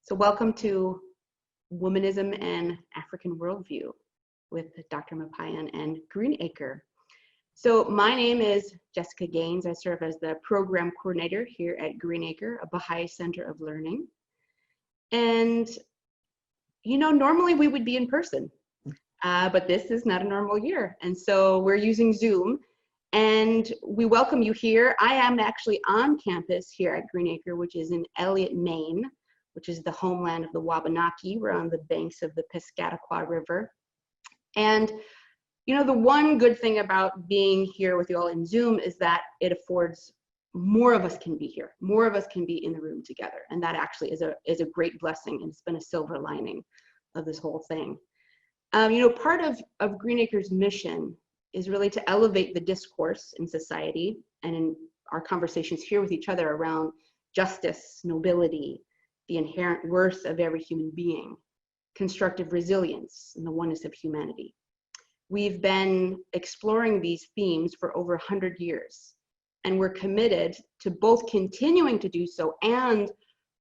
So welcome to Womanism and African Worldview with Dr. Maparyan and Acre. So my name is Jessica Gaines. I serve as the program coordinator here at Acre, a Baha'i Center of Learning. And, you know, normally we would be in person, but this is not a normal year. And so we're using Zoom, and we welcome you here. I am actually on campus here at Acre, which is in Elliott, Maine, which is the homeland of the Wabanaki. We're on the banks of the Piscataqua River. And, you know, the one good thing about being here with you all in Zoom is that it affords more of us can be here. More of us can be in the room together. And that actually is a great blessing, and it's been a silver lining of this whole thing. You know, part of Green Acre's mission is really to elevate the discourse in society and in our conversations here with each other around justice, nobility, the inherent worth of every human being, constructive resilience, and the oneness of humanity. We've been exploring these themes for over 100 years, and we're committed to both continuing to do so and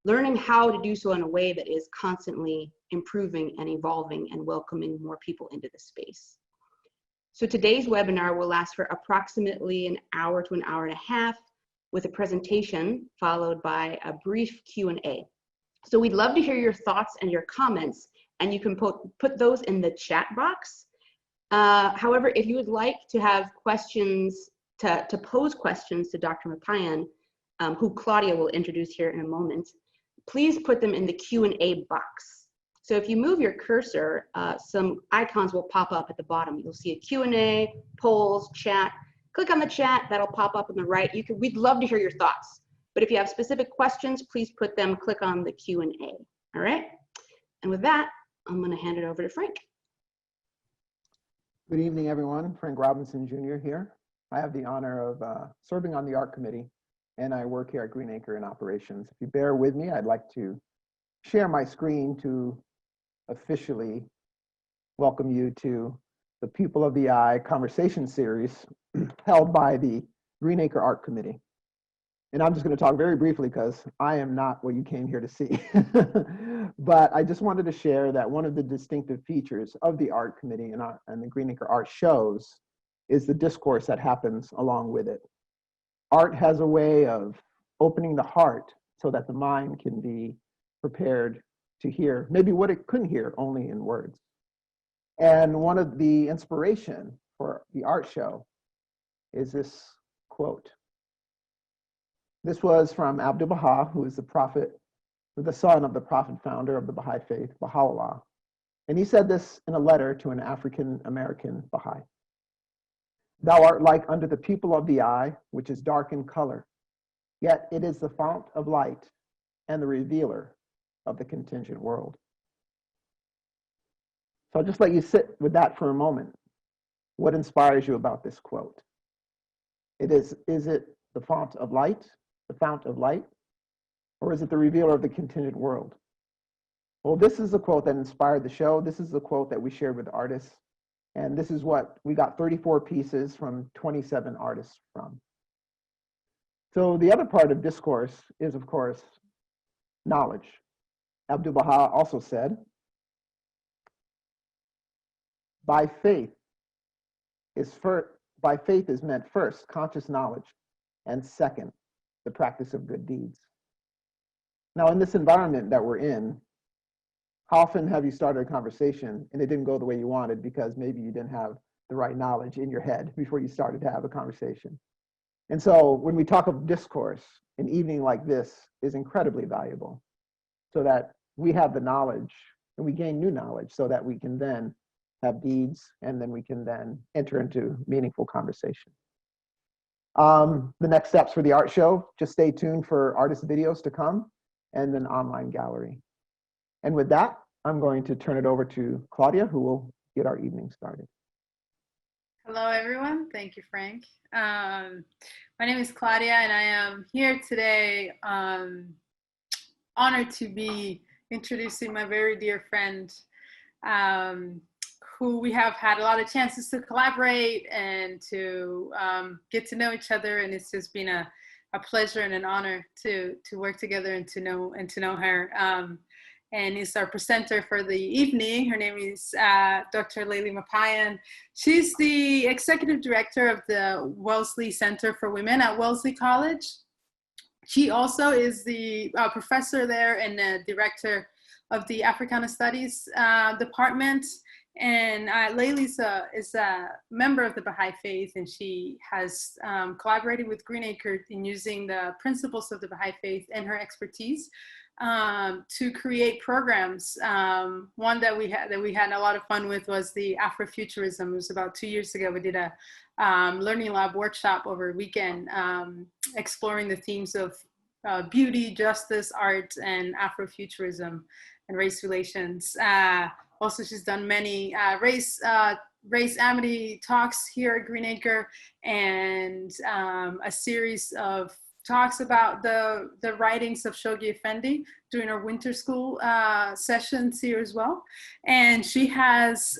learning how to do so in a way that is constantly improving and evolving and welcoming more people into the space. So today's webinar will last for approximately an hour to an hour and a half, with a presentation followed by a brief Q&A. So we'd love to hear your thoughts and your comments, and you can put those in the chat box. However, if you would like to have questions, to pose questions to Dr. Maparyan, who Claudia will introduce here in a moment, please put them in the Q&A box. So if you move your cursor, some icons will pop up at the bottom. You'll see a Q&A, polls, chat. Click on the chat, that'll pop up on the right. We'd love to hear your thoughts. But if you have specific questions, please put them, click on the Q&A, all right? And with that, I'm gonna hand it over to Frank. Good evening, everyone. Frank Robinson Jr. here. I have the honor of serving on the art committee, and I work here at Green Acre in operations. If you bear with me, I'd like to share my screen to officially welcome you to the People of the Eye conversation series held by the Green Acre Art Committee. And I'm just going to talk very briefly because I am not what you came here to see. But I just wanted to share that one of the distinctive features of the art committee and the Green Acre art shows is the discourse that happens along with it. Art has a way of opening the heart so that the mind can be prepared to hear maybe what it couldn't hear only in words. And one of the inspiration for the art show is this quote. This was from Abdu'l-Baha, who is the son of the prophet founder of the Bahá'í Faith, Baha'u'llah. And he said this in a letter to an African-American Baha'i. Thou art like unto the people of the eye, which is dark in color, yet it is the fount of light and the revealer of the contingent world. So I'll just let you sit with that for a moment. What inspires you about this quote? Is it the fount of light? The fount of light? Or is it the revealer of the contingent world? Well, this is the quote that inspired the show. This is the quote that we shared with artists. And this is what we got 34 pieces from 27 artists from. So the other part of discourse is, of course, knowledge. Abdu'l-Baha also said, by faith is meant first, conscious knowledge, and second, the practice of good deeds. Now, in this environment that we're in, how often have you started a conversation and it didn't go the way you wanted because maybe you didn't have the right knowledge in your head before you started to have a conversation? And so when we talk of discourse, an evening like this is incredibly valuable so that we have the knowledge and we gain new knowledge so that we can then have deeds and then we can then enter into meaningful conversation. The next steps for the art show, just stay tuned for artist videos to come and an online gallery. And with that, I'm going to turn it over to Claudia, who will get our evening started. Hello, everyone. Thank you, Frank. My name is Claudia, and I am here today honored to be introducing my very dear friend, who we have had a lot of chances to collaborate and to get to know each other, and it's just been a pleasure and an honor to work together and to know her. and is our presenter for the evening. Her name is Dr. Layli Maparyan. She's the executive director of the Wellesley Center for Women at Wellesley College. She also is the professor there and the director of the Africana Studies department. And Layli is a member of the Bahá'í Faith, and she has collaborated with Greenacre in using the principles of the Bahá'í Faith and her expertise to create programs. One that we had a lot of fun with was the Afrofuturism. It was about 2 years ago. We did a learning lab workshop over a weekend exploring the themes of beauty, justice, art, and Afrofuturism and race relations. Also, she's done many race amity talks here at Greenacre, and a series of talks about the writings of Shoghi Effendi during our winter school sessions here as well. And she has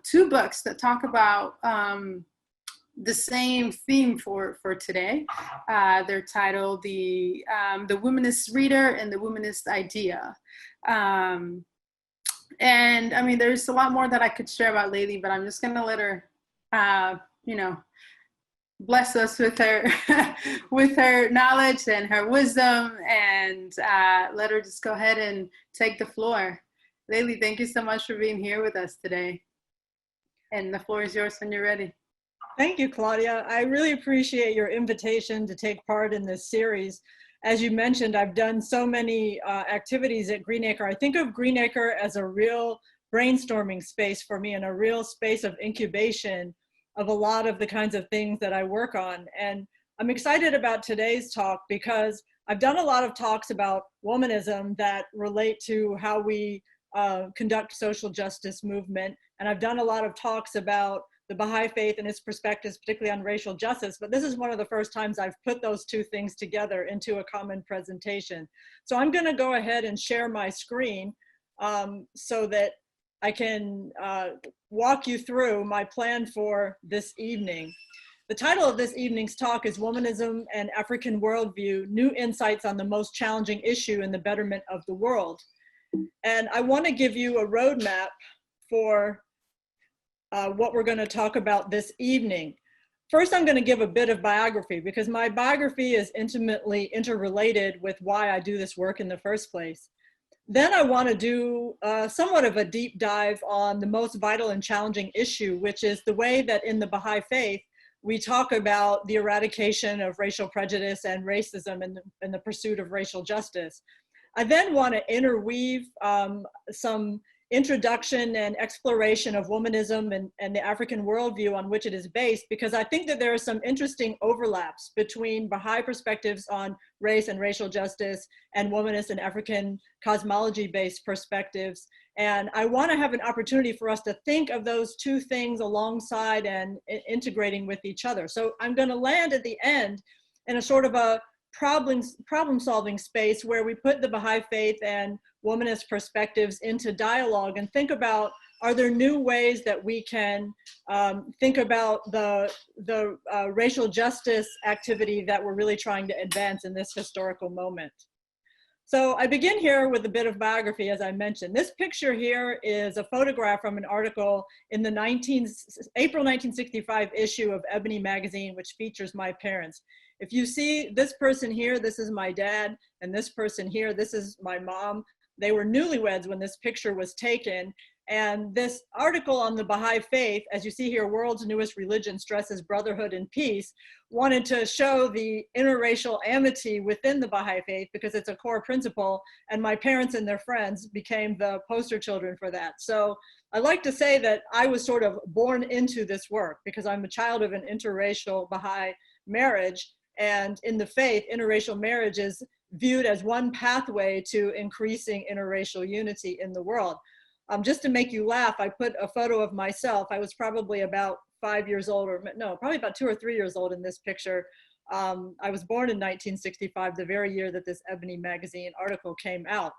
2 books that talk about the same theme for today. They're titled the Womanist Reader and the Womanist Idea. And I mean, there's a lot more that I could share about Layli, but I'm just gonna let her, bless us with her, with her knowledge and her wisdom, and let her just go ahead and take the floor. Layli, thank you so much for being here with us today. And the floor is yours when you're ready. Thank you, Claudia. I really appreciate your invitation to take part in this series. As you mentioned, I've done so many activities at Greenacre. I think of Greenacre as a real brainstorming space for me and a real space of incubation of a lot of the kinds of things that I work on. And I'm excited about today's talk because I've done a lot of talks about womanism that relate to how we conduct social justice movement. And I've done a lot of talks about the Baha'i Faith and its perspectives, particularly on racial justice, but this is one of the first times I've put those 2 things together into a common presentation. So I'm gonna go ahead and share my screen so that I can walk you through my plan for this evening. The title of this evening's talk is Womanism and African Worldview, New Insights on the Most Challenging Issue in the Betterment of the World. And I wanna give you a roadmap for what we're going to talk about this evening. First, I'm going to give a bit of biography because my biography is intimately interrelated with why I do this work in the first place. Then I want to do somewhat of a deep dive on the most vital and challenging issue, which is the way that in the Baha'i Faith, we talk about the eradication of racial prejudice and racism in the pursuit of racial justice. I then want to interweave some introduction and exploration of womanism and the African worldview on which it is based, because I think that there are some interesting overlaps between Baha'i perspectives on race and racial justice and womanist and African cosmology-based perspectives. And I want to have an opportunity for us to think of those 2 things alongside and integrating with each other. So I'm going to land at the end in a sort of a problem-solving space where we put the Baha'i Faith and womanist perspectives into dialogue and think about, are there new ways that we can think about the racial justice activity that we're really trying to advance in this historical moment. So I begin here with a bit of biography, as I mentioned. This picture here is a photograph from an article in the April 1965 issue of Ebony magazine, which features my parents. If you see this person here, this is my dad, and this person here, this is my mom. They were newlyweds when this picture was taken. And this article on the Baha'i Faith, as you see here, world's newest religion stresses brotherhood and peace, wanted to show the interracial amity within the Baha'i Faith because it's a core principle, and my parents and their friends became the poster children for that. So I like to say that I was sort of born into this work because I'm a child of an interracial Baha'i marriage, and in the faith, interracial marriage is viewed as one pathway to increasing interracial unity in the world. Just to make you laugh, I put a photo of myself. I was probably about 5 years old, or no, probably about 2 or 3 years old in this picture. I was born in 1965, the very year that this Ebony magazine article came out.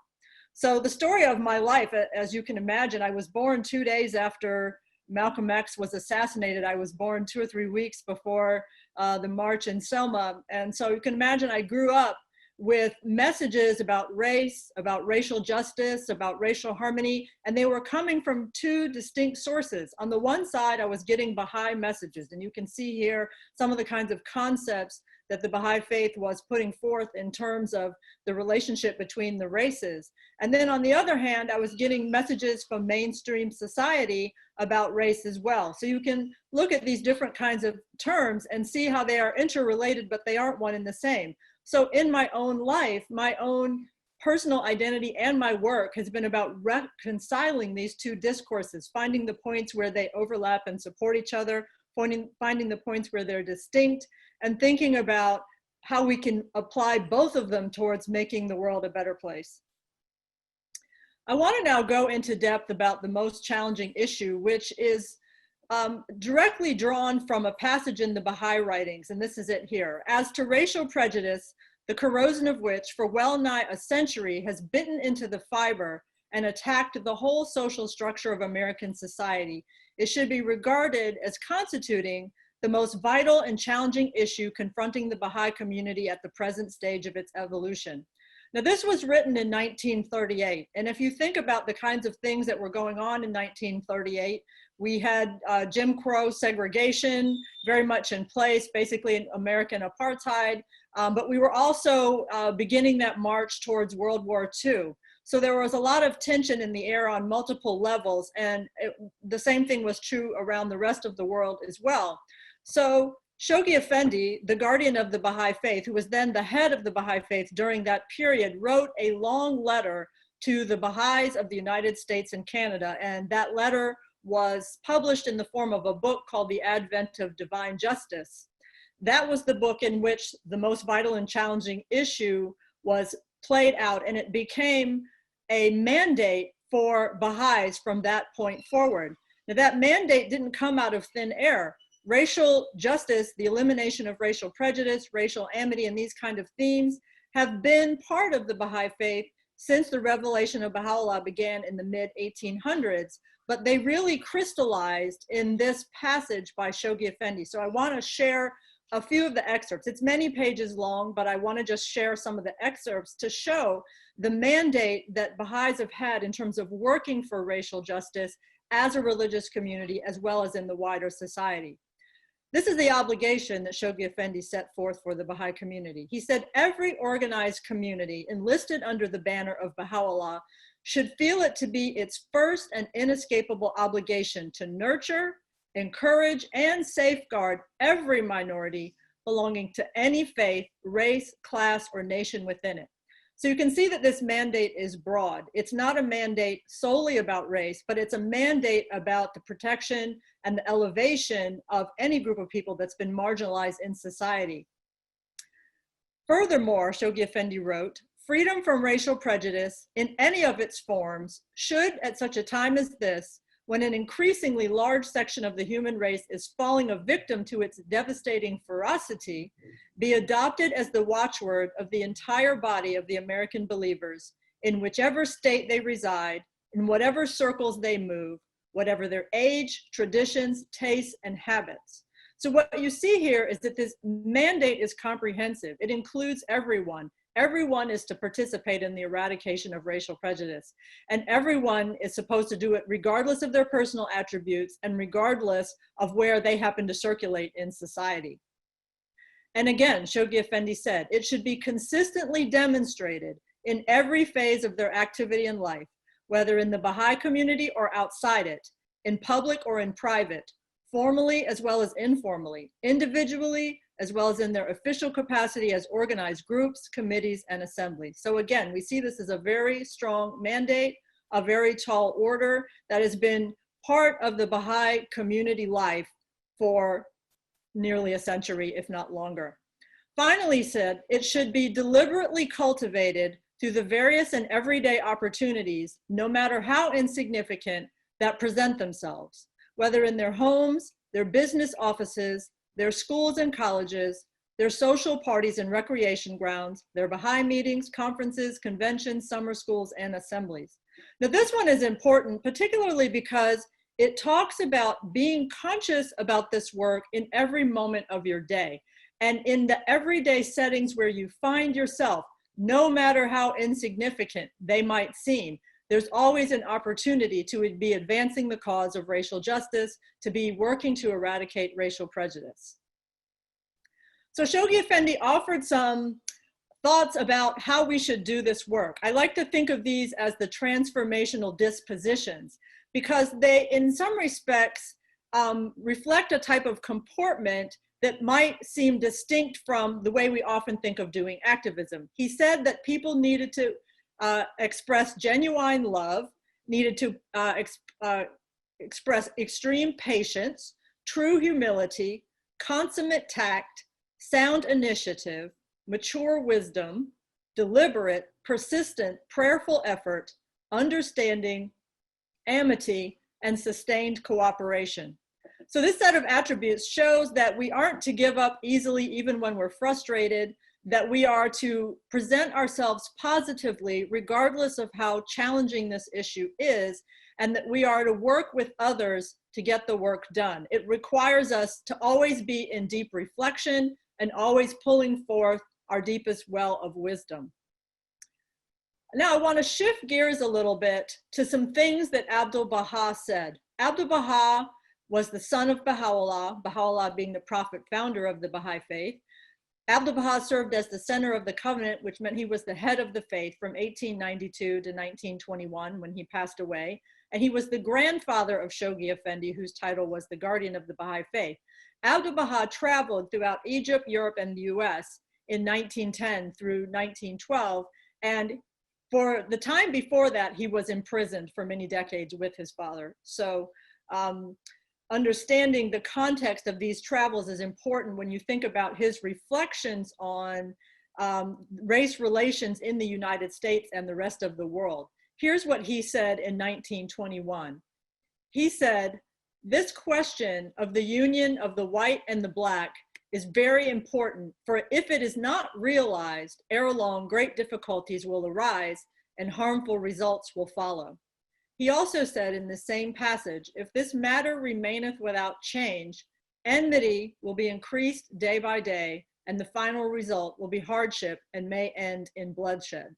So the story of my life, as you can imagine, I was born 2 days after Malcolm X was assassinated. I was born 2 or 3 weeks before the march in Selma. And so you can imagine I grew up with messages about race, about racial justice, about racial harmony, and they were coming from two distinct sources. On the one side, I was getting Baha'i messages, and you can see here some of the kinds of concepts that the Baha'i Faith was putting forth in terms of the relationship between the races. And then on the other hand, I was getting messages from mainstream society about race as well. So you can look at these different kinds of terms and see how they are interrelated, but they aren't one and the same. So in my own life, my own personal identity and my work has been about reconciling these two discourses, finding the points where they overlap and support each other, finding the points where they're distinct, and thinking about how we can apply both of them towards making the world a better place. I want to now go into depth about the most challenging issue, which is directly drawn from a passage in the Baha'i writings, and this is it here. As to racial prejudice, the corrosion of which for well nigh a century has bitten into the fiber and attacked the whole social structure of American society, it should be regarded as constituting the most vital and challenging issue confronting the Baha'i community at the present stage of its evolution. Now, this was written in 1938, and if you think about the kinds of things that were going on in 1938, we had Jim Crow segregation very much in place, basically in American apartheid, but we were also beginning that march towards World War II. So there was a lot of tension in the air on multiple levels, and the same thing was true around the rest of the world as well. So Shoghi Effendi, the guardian of the Baha'i Faith, who was then the head of the Baha'i Faith during that period, wrote a long letter to the Baha'is of the United States and Canada, and that letter was published in the form of a book called The Advent of Divine Justice. That was the book in which the most vital and challenging issue was played out, and it became a mandate for Baha'is from that point forward. Now, that mandate didn't come out of thin air. Racial justice, the elimination of racial prejudice, racial amity, and these kind of themes have been part of the Baha'i Faith since the revelation of Baha'u'llah began in the mid-1800s, but they really crystallized in this passage by Shoghi Effendi. So I want to share a few of the excerpts. It's many pages long, but I want to just share some of the excerpts to show the mandate that Baha'is have had in terms of working for racial justice as a religious community, as well as in the wider society. This is the obligation that Shoghi Effendi set forth for the Baha'i community. He said, every organized community enlisted under the banner of Baha'u'llah should feel it to be its first and inescapable obligation to nurture, encourage, and safeguard every minority belonging to any faith, race, class, or nation within it. So you can see that this mandate is broad. It's not a mandate solely about race, but it's a mandate about the protection and the elevation of any group of people that's been marginalized in society. Furthermore, Shoghi Effendi wrote, freedom from racial prejudice in any of its forms should, at such a time as this, when an increasingly large section of the human race is falling a victim to its devastating ferocity, be adopted as the watchword of the entire body of the American believers, in whichever state they reside, in whatever circles they move, whatever their age, traditions, tastes, and habits. So what you see here is that this mandate is comprehensive. It includes everyone. Everyone is to participate in the eradication of racial prejudice, and everyone is supposed to do it regardless of their personal attributes and regardless of where they happen to circulate in society. And again, Shoghi Effendi said, it should be consistently demonstrated in every phase of their activity in life, whether in the Baha'i community or outside it, in public or in private, formally as well as informally, individually as well as in their official capacity as organized groups, committees, and assemblies. So again, we see this as a very strong mandate, a very tall order that has been part of the Baha'i community life for nearly a century, if not longer. Finally, he said, it should be deliberately cultivated through the various and everyday opportunities, no matter how insignificant, that present themselves, whether in their homes, their business offices, their schools and colleges, their social parties and recreation grounds, their Baha'i meetings, conferences, conventions, summer schools, and assemblies. Now this one is important, particularly because it talks about being conscious about this work in every moment of your day. And in the everyday settings where you find yourself, no matter how insignificant they might seem. There's always an opportunity to be advancing the cause of racial justice, to be working to eradicate racial prejudice. So Shoghi Effendi offered some thoughts about how we should do this work. I like to think of these as the transformational dispositions, because they, in some respects, reflect a type of comportment that might seem distinct from the way we often think of doing activism. He said that people needed to express genuine love, needed to express extreme patience, true humility, consummate tact, sound initiative, mature wisdom, deliberate, persistent, prayerful effort, understanding, amity, and sustained cooperation. So this set of attributes shows that we aren't to give up easily even when we're frustrated, that we are to present ourselves positively regardless of how challenging this issue is, and that we are to work with others to get the work done. It requires us to always be in deep reflection and always pulling forth our deepest well of wisdom. Now I want to shift gears a little bit to some things that Abdu'l-Baha said. Abdu'l-Baha was the son of Baha'u'llah, Baha'u'llah being the prophet founder of the Baha'i Faith. Abdu'l-Baha served as the center of the covenant, which meant he was the head of the faith from 1892 to 1921 when he passed away. And he was the grandfather of Shoghi Effendi, whose title was the guardian of the Baha'i Faith. Abdu'l-Baha traveled throughout Egypt, Europe, and the US in 1910 through 1912. And for the time before that, he was imprisoned for many decades with his father. So understanding the context of these travels is important when you think about his reflections on race relations in the United States and the rest of the world. Here's what he said in 1921. He said, "This question of the union of the white and the black is very important, for if it is not realized, ere long great difficulties will arise and harmful results will follow." He also said in the same passage, "If this matter remaineth without change, enmity will be increased day by day, and the final result will be hardship and may end in bloodshed."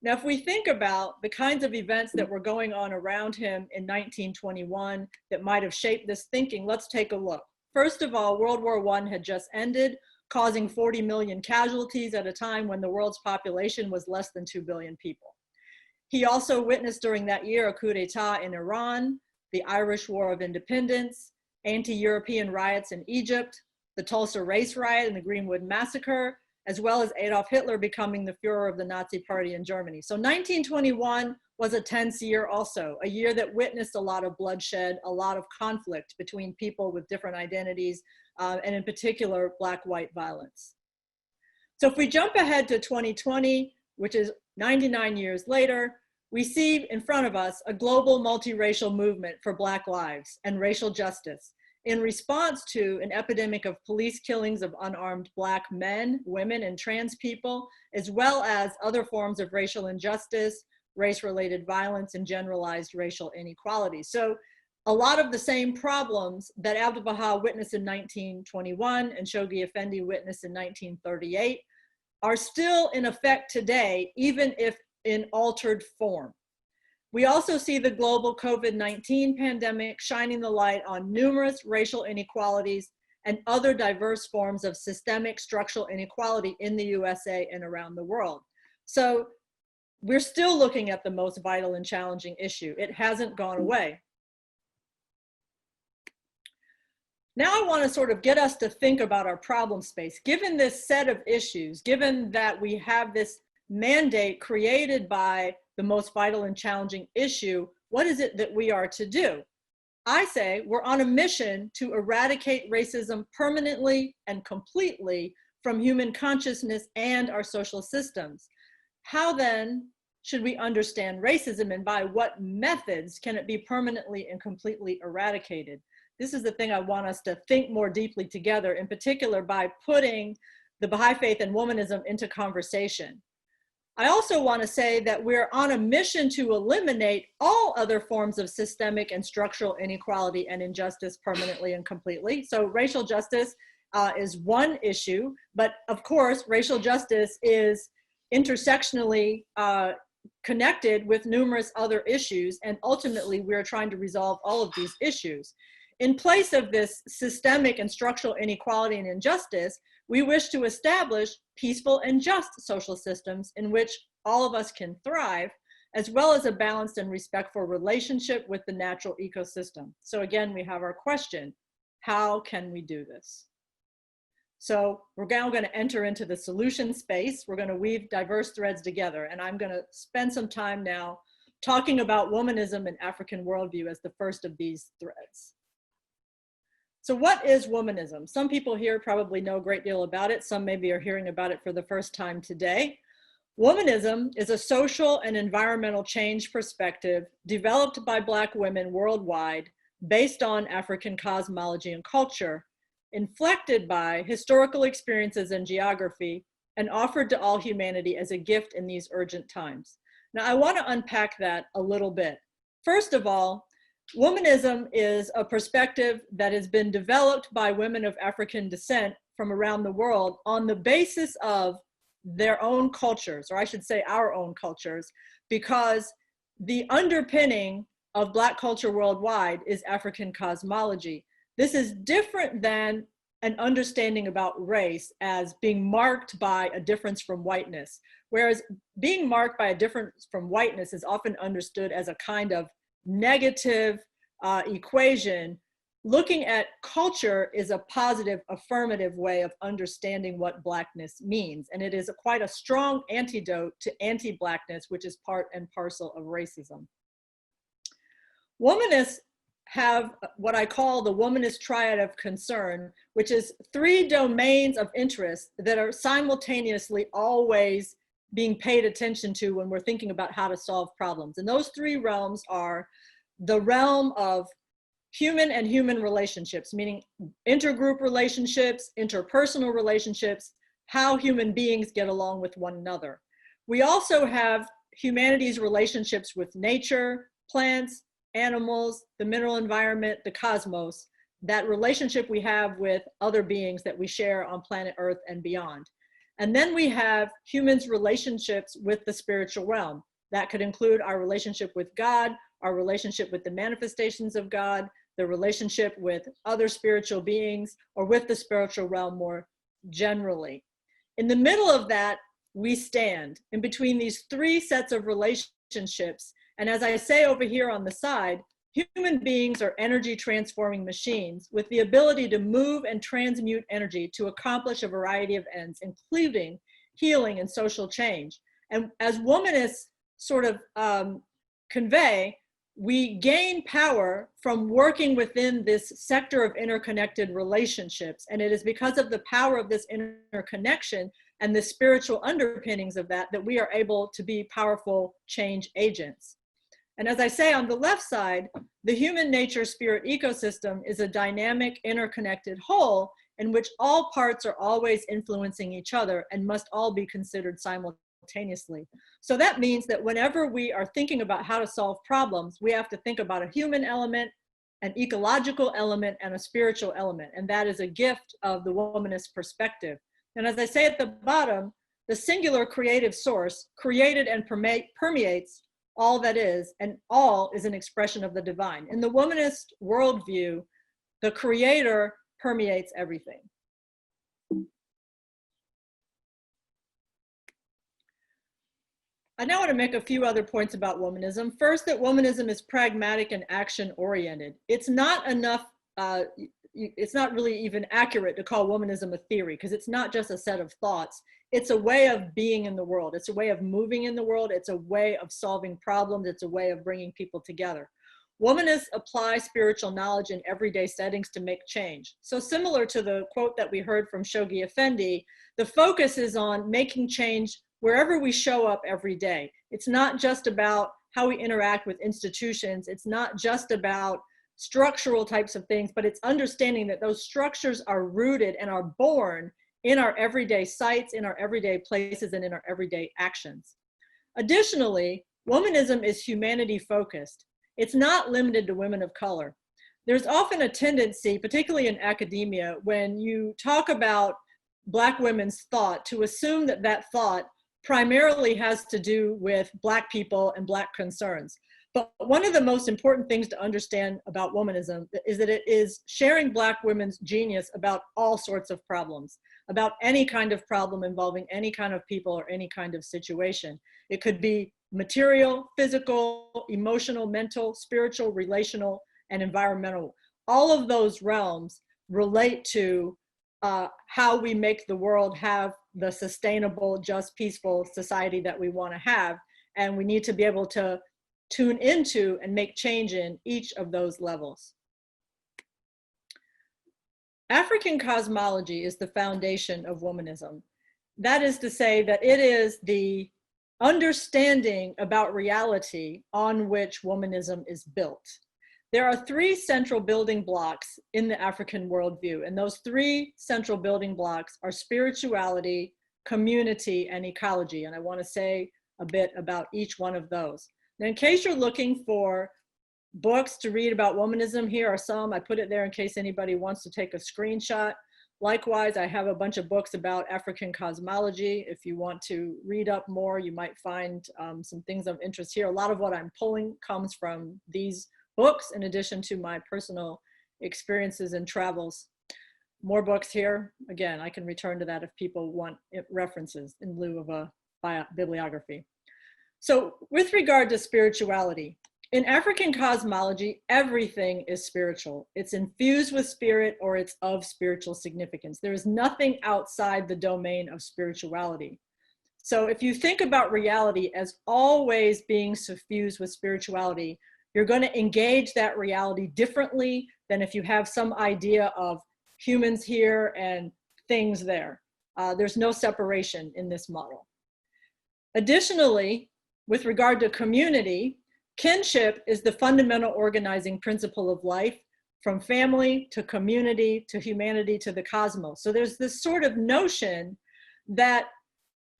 Now, if we think about the kinds of events that were going on around him in 1921 that might have shaped this thinking, let's take a look. First of all, World War I had just ended, causing 40 million casualties at a time when the world's population was less than 2 billion people. He also witnessed during that year a coup d'etat in Iran, the Irish War of Independence, anti-European riots in Egypt, the Tulsa Race Riot and the Greenwood Massacre, as well as Adolf Hitler becoming the Führer of the Nazi Party in Germany. So 1921 was a tense year also, a year that witnessed a lot of bloodshed, a lot of conflict between people with different identities, and in particular, Black-white violence. So if we jump ahead to 2020, which is 99 years later, we see in front of us a global multiracial movement for Black lives and racial justice in response to an epidemic of police killings of unarmed Black men, women, and trans people, as well as other forms of racial injustice, race-related violence, and generalized racial inequality. So a lot of the same problems that Abdu'l-Baha witnessed in 1921 and Shoghi Effendi witnessed in 1938 are still in effect today, even if in altered form. We also see the global COVID-19 pandemic shining the light on numerous racial inequalities and other diverse forms of systemic structural inequality in the USA and around the world. So we're still looking at the most vital and challenging issue. It hasn't gone away. Now I want to sort of get us to think about our problem space. Given this set of issues, given that we have this mandate created by the most vital and challenging issue, what is it that we are to do? I say we're on a mission to eradicate racism permanently and completely from human consciousness and our social systems. How then should we understand racism, and by what methods can it be permanently and completely eradicated? This is the thing I want us to think more deeply together, in particular by putting the Baha'i Faith and Womanism into conversation. I also want to say that we're on a mission to eliminate all other forms of systemic and structural inequality and injustice permanently and completely. So racial justice is one issue, but of course, racial justice is intersectionally connected with numerous other issues, and ultimately we're trying to resolve all of these issues. In place of this systemic and structural inequality and injustice, we wish to establish peaceful and just social systems in which all of us can thrive, as well as a balanced and respectful relationship with the natural ecosystem. So again, we have our question, how can we do this? So we're now going to enter into the solution space. We're going to weave diverse threads together, and I'm going to spend some time now talking about womanism and African worldview as the first of these threads. So what is womanism? Some people here probably know a great deal about it. Some maybe are hearing about it for the first time today. Womanism is a social and environmental change perspective developed by Black women worldwide based on African cosmology and culture, inflected by historical experiences and geography, and offered to all humanity as a gift in these urgent times. Now, I want to unpack that a little bit. First of all, womanism is a perspective that has been developed by women of African descent from around the world on the basis of their own cultures, or I should say our own cultures, because the underpinning of Black culture worldwide is African cosmology. This is different than an understanding about race as being marked by a difference from whiteness, whereas being marked by a difference from whiteness is often understood as a kind of negative equation. Looking at culture is a positive, affirmative way of understanding what Blackness means, and it is quite a strong antidote to anti-Blackness, which is part and parcel of racism. Womanists have what I call the womanist triad of concern, which is 3 domains of interest that are simultaneously always being paid attention to when we're thinking about how to solve problems. And those 3 realms are the realm of human and human relationships, meaning intergroup relationships, interpersonal relationships, how human beings get along with one another. We also have humanity's relationships with nature, plants, animals, the mineral environment, the cosmos, that relationship we have with other beings that we share on planet Earth and beyond. And then we have humans' relationships with the spiritual realm. That could include our relationship with God, our relationship with the manifestations of God, the relationship with other spiritual beings, or with the spiritual realm more generally. In the middle of that, we stand in between these 3 sets of relationships. And as I say over here on the side, human beings are energy transforming machines with the ability to move and transmute energy to accomplish a variety of ends, including healing and social change. And as womanists sort of convey, we gain power from working within this sector of interconnected relationships. And it is because of the power of this interconnection and the spiritual underpinnings of that that we are able to be powerful change agents. And as I say on the left side, the human nature spirit ecosystem is a dynamic, interconnected whole in which all parts are always influencing each other and must all be considered simultaneously. So that means that whenever we are thinking about how to solve problems, we have to think about a human element, an ecological element, and a spiritual element. And that is a gift of the womanist perspective. And as I say at the bottom, the singular creative source created and permeates all that is, and all is an expression of the divine. In the womanist worldview, the creator permeates everything. I now want to make a few other points about womanism. First, that womanism is pragmatic and action-oriented. It's not enough, it's not really even accurate to call womanism a theory, because it's not just a set of thoughts. It's a way of being in the world. It's a way of moving in the world. It's a way of solving problems. It's a way of bringing people together. Womanists apply spiritual knowledge in everyday settings to make change. So similar to the quote that we heard from Shoghi Effendi, the focus is on making change wherever we show up every day. It's not just about how we interact with institutions. It's not just about structural types of things, but it's understanding that those structures are rooted and are born in our everyday sites, in our everyday places, and in our everyday actions. Additionally, womanism is humanity focused. It's not limited to women of color. There's often a tendency, particularly in academia, when you talk about Black women's thought, to assume that that thought primarily has to do with Black people and Black concerns. But one of the most important things to understand about womanism is that it is sharing Black women's genius about all sorts of problems, about any kind of problem involving any kind of people or any kind of situation. It could be material, physical, emotional, mental, spiritual, relational, and environmental. All of those realms relate to how we make the world have the sustainable, just, peaceful society that we want to have. And we need to be able to tune into and make change in each of those levels. African cosmology is the foundation of womanism. That is to say that it is the understanding about reality on which womanism is built. There are three central building blocks in the African worldview, and those three central building blocks are spirituality, community, and ecology. And I want to say a bit about each one of those. Now, in case you're looking for books to read about womanism, here are some. I put it there in case anybody wants to take a screenshot. Likewise, I have a bunch of books about African cosmology. If you want to read up more, you might find some things of interest here. A lot of what I'm pulling comes from these books, in addition to my personal experiences and travels. More books here. Again, I can return to that if people want references in lieu of a bibliography. So with regard to spirituality, in African cosmology, everything is spiritual. It's infused with spirit or it's of spiritual significance. There is nothing outside the domain of spirituality. So if you think about reality as always being suffused with spirituality, you're going to engage that reality differently than if you have some idea of humans here and things there. There's no separation in this model. Additionally, with regard to community, kinship is the fundamental organizing principle of life, from family to community to humanity to the cosmos. So there's this sort of notion that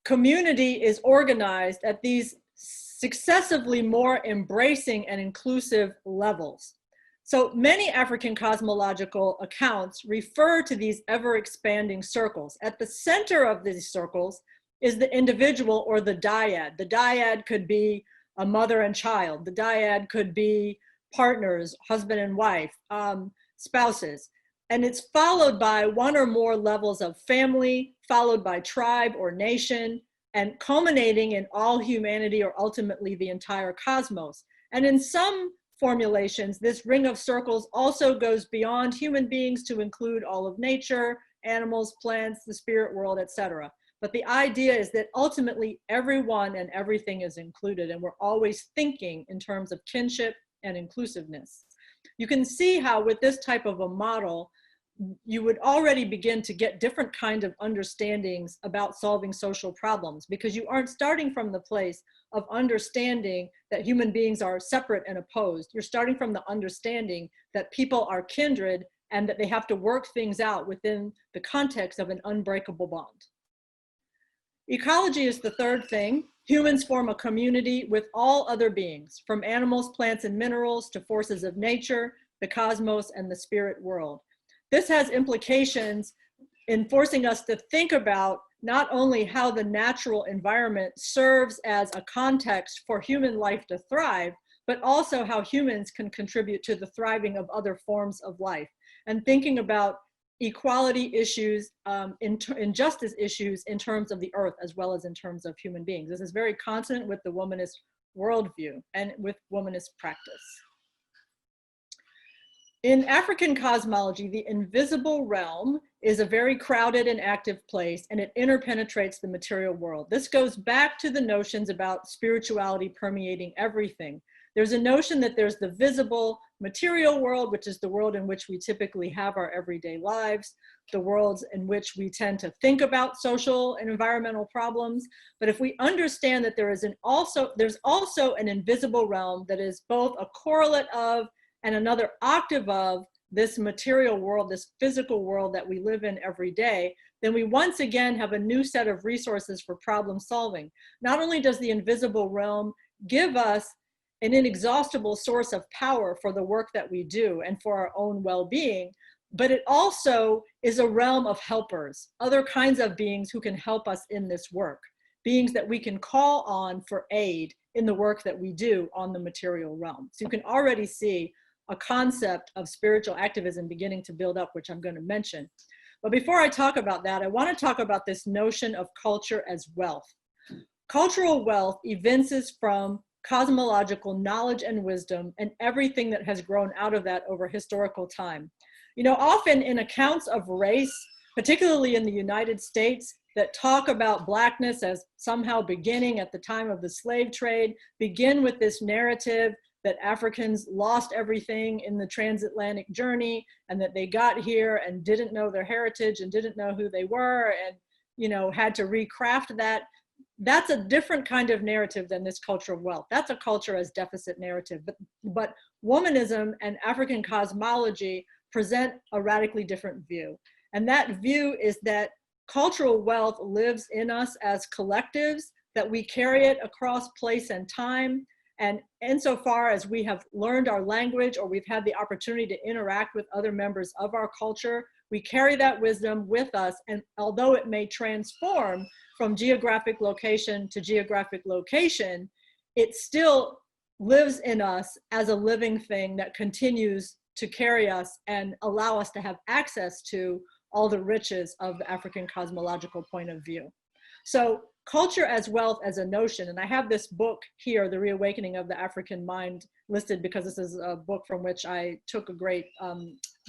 community is organized at these successively more embracing and inclusive levels. So many African cosmological accounts refer to these ever-expanding circles. At the center of these circles is the individual or the dyad. The dyad could be a mother and child. The dyad could be partners, husband and wife, spouses. And it's followed by one or more levels of family, followed by tribe or nation, and culminating in all humanity or ultimately the entire cosmos. And in some formulations, this ring of circles also goes beyond human beings to include all of nature, animals, plants, the spirit world, etc. But the idea is that ultimately everyone and everything is included, and we're always thinking in terms of kinship and inclusiveness. You can see how with this type of a model, you would already begin to get different kind of understandings about solving social problems, because you aren't starting from the place of understanding that human beings are separate and opposed. You're starting from the understanding that people are kindred and that they have to work things out within the context of an unbreakable bond. Ecology is the third thing. Humans form a community with all other beings, from animals, plants, and minerals to forces of nature, the cosmos, and the spirit world. This has implications in forcing us to think about not only how the natural environment serves as a context for human life to thrive, but also how humans can contribute to the thriving of other forms of life, and thinking about equality issues, injustice issues in terms of the earth as well as in terms of human beings. This is very consonant with the womanist worldview and with womanist practice. In African cosmology, the invisible realm is a very crowded and active place, and it interpenetrates the material world. This goes back to the notions about spirituality permeating everything. There's a notion that there's the visible material world, which is the world in which we typically have our everyday lives, the worlds in which we tend to think about social and environmental problems. But if we understand that there's also an invisible realm that is both a correlate of and another octave of this material world, this physical world that we live in every day, then we once again have a new set of resources for problem solving. Not only does the invisible realm give us an inexhaustible source of power for the work that we do and for our own well-being, but it also is a realm of helpers, other kinds of beings who can help us in this work. beings that we can call on for aid in the work that we do on the material realm. So you can already see a concept of spiritual activism beginning to build up, which I'm going to mention. But before I talk about that, I want to talk about this notion of culture as wealth. Cultural wealth evinces from cosmological knowledge and wisdom and everything that has grown out of that over historical time. You know, often in accounts of race, particularly in the United States, that talk about Blackness as somehow beginning at the time of the slave trade, begin with this narrative that Africans lost everything in the transatlantic journey and that they got here and didn't know their heritage and didn't know who they were and, you know, had to recraft that. That's a different kind of narrative than this culture of wealth. That's a culture as deficit narrative. But womanism and African cosmology present a radically different view. And that view is that cultural wealth lives in us as collectives, that we carry it across place and time. And insofar as we have learned our language or we've had the opportunity to interact with other members of our culture, we carry that wisdom with us. And although it may transform from geographic location to geographic location, it still lives in us as a living thing that continues to carry us and allow us to have access to all the riches of the African cosmological point of view. So culture as wealth as a notion, and I have this book here, The Reawakening of the African Mind, listed because this is a book from which I took a great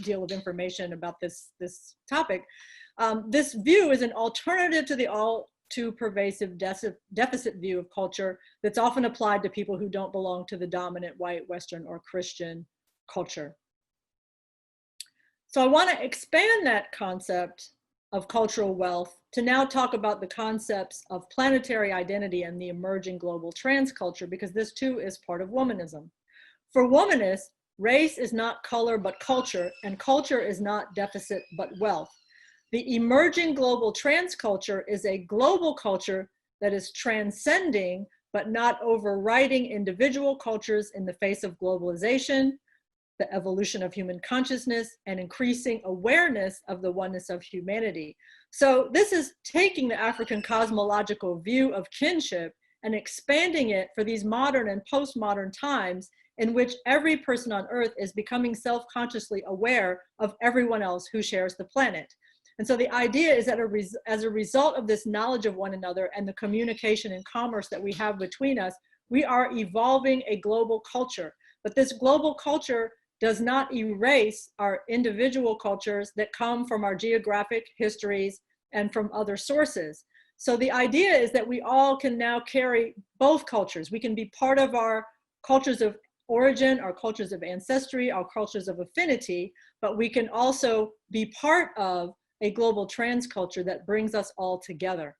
deal of information about this topic. This view is an alternative to the all too pervasive deficit view of culture that's often applied to people who don't belong to the dominant white, Western, or Christian culture. So I want to expand that concept of cultural wealth to now talk about the concepts of planetary identity and the emerging global transculture, because this too is part of womanism. For womanists, race is not color but culture, and culture is not deficit but wealth. The emerging global transculture is a global culture that is transcending but not overriding individual cultures in the face of globalization, the evolution of human consciousness, and increasing awareness of the oneness of humanity. So this is taking the African cosmological view of kinship and expanding it for these modern and postmodern times in which every person on Earth is becoming self-consciously aware of everyone else who shares the planet. And so the idea is that as a result of this knowledge of one another and the communication and commerce that we have between us, we are evolving a global culture. But this global culture does not erase our individual cultures that come from our geographic histories and from other sources. So the idea is that we all can now carry both cultures. We can be part of our cultures of origin, our cultures of ancestry, our cultures of affinity, but we can also be part of a global transculture that brings us all together.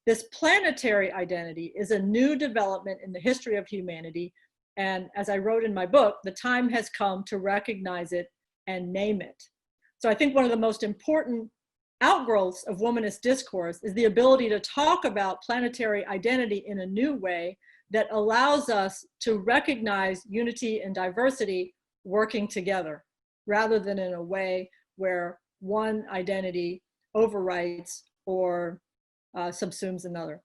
This planetary identity is a new development in the history of humanity. And as I wrote in my book, the time has come to recognize it and name it. So I think one of the most important outgrowths of womanist discourse is the ability to talk about planetary identity in a new way that allows us to recognize unity and diversity working together, rather than in a way where one identity overwrites or subsumes another.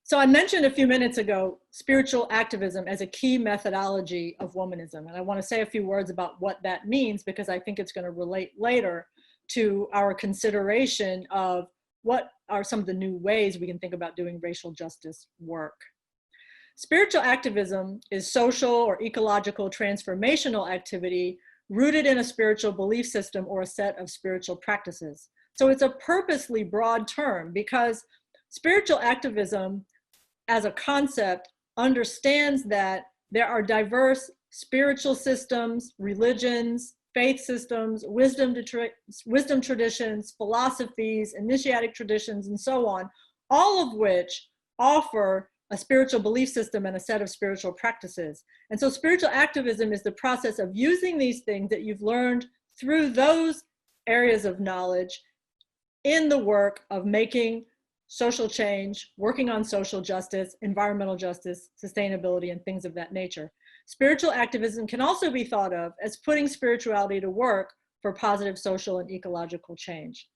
So I mentioned a few minutes ago spiritual activism as a key methodology of womanism. And I want to say a few words about what that means, because I think it's going to relate later to our consideration of what are some of the new ways we can think about doing racial justice work. Spiritual activism is social or ecological transformational activity rooted in a spiritual belief system or a set of spiritual practices. So it's a purposely broad term because spiritual activism as a concept understands that there are diverse spiritual systems, religions, faith systems, wisdom traditions, philosophies, initiatic traditions, and so on, all of which offer a spiritual belief system and a set of spiritual practices. And so spiritual activism is the process of using these things that you've learned through those areas of knowledge in the work of making social change, working on social justice, environmental justice, sustainability, and things of that nature. Spiritual activism can also be thought of as putting spirituality to work for positive social and ecological change.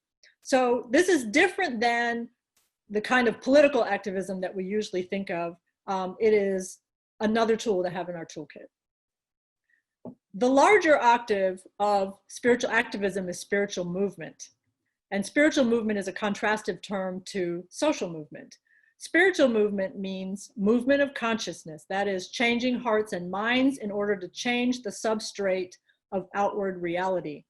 So this is different than the kind of political activism that we usually think of. It is another tool to have in our toolkit. The larger octave of spiritual activism is spiritual movement. And spiritual movement is a contrastive term to social movement. Spiritual movement means movement of consciousness, that is, changing hearts and minds in order to change the substrate of outward reality.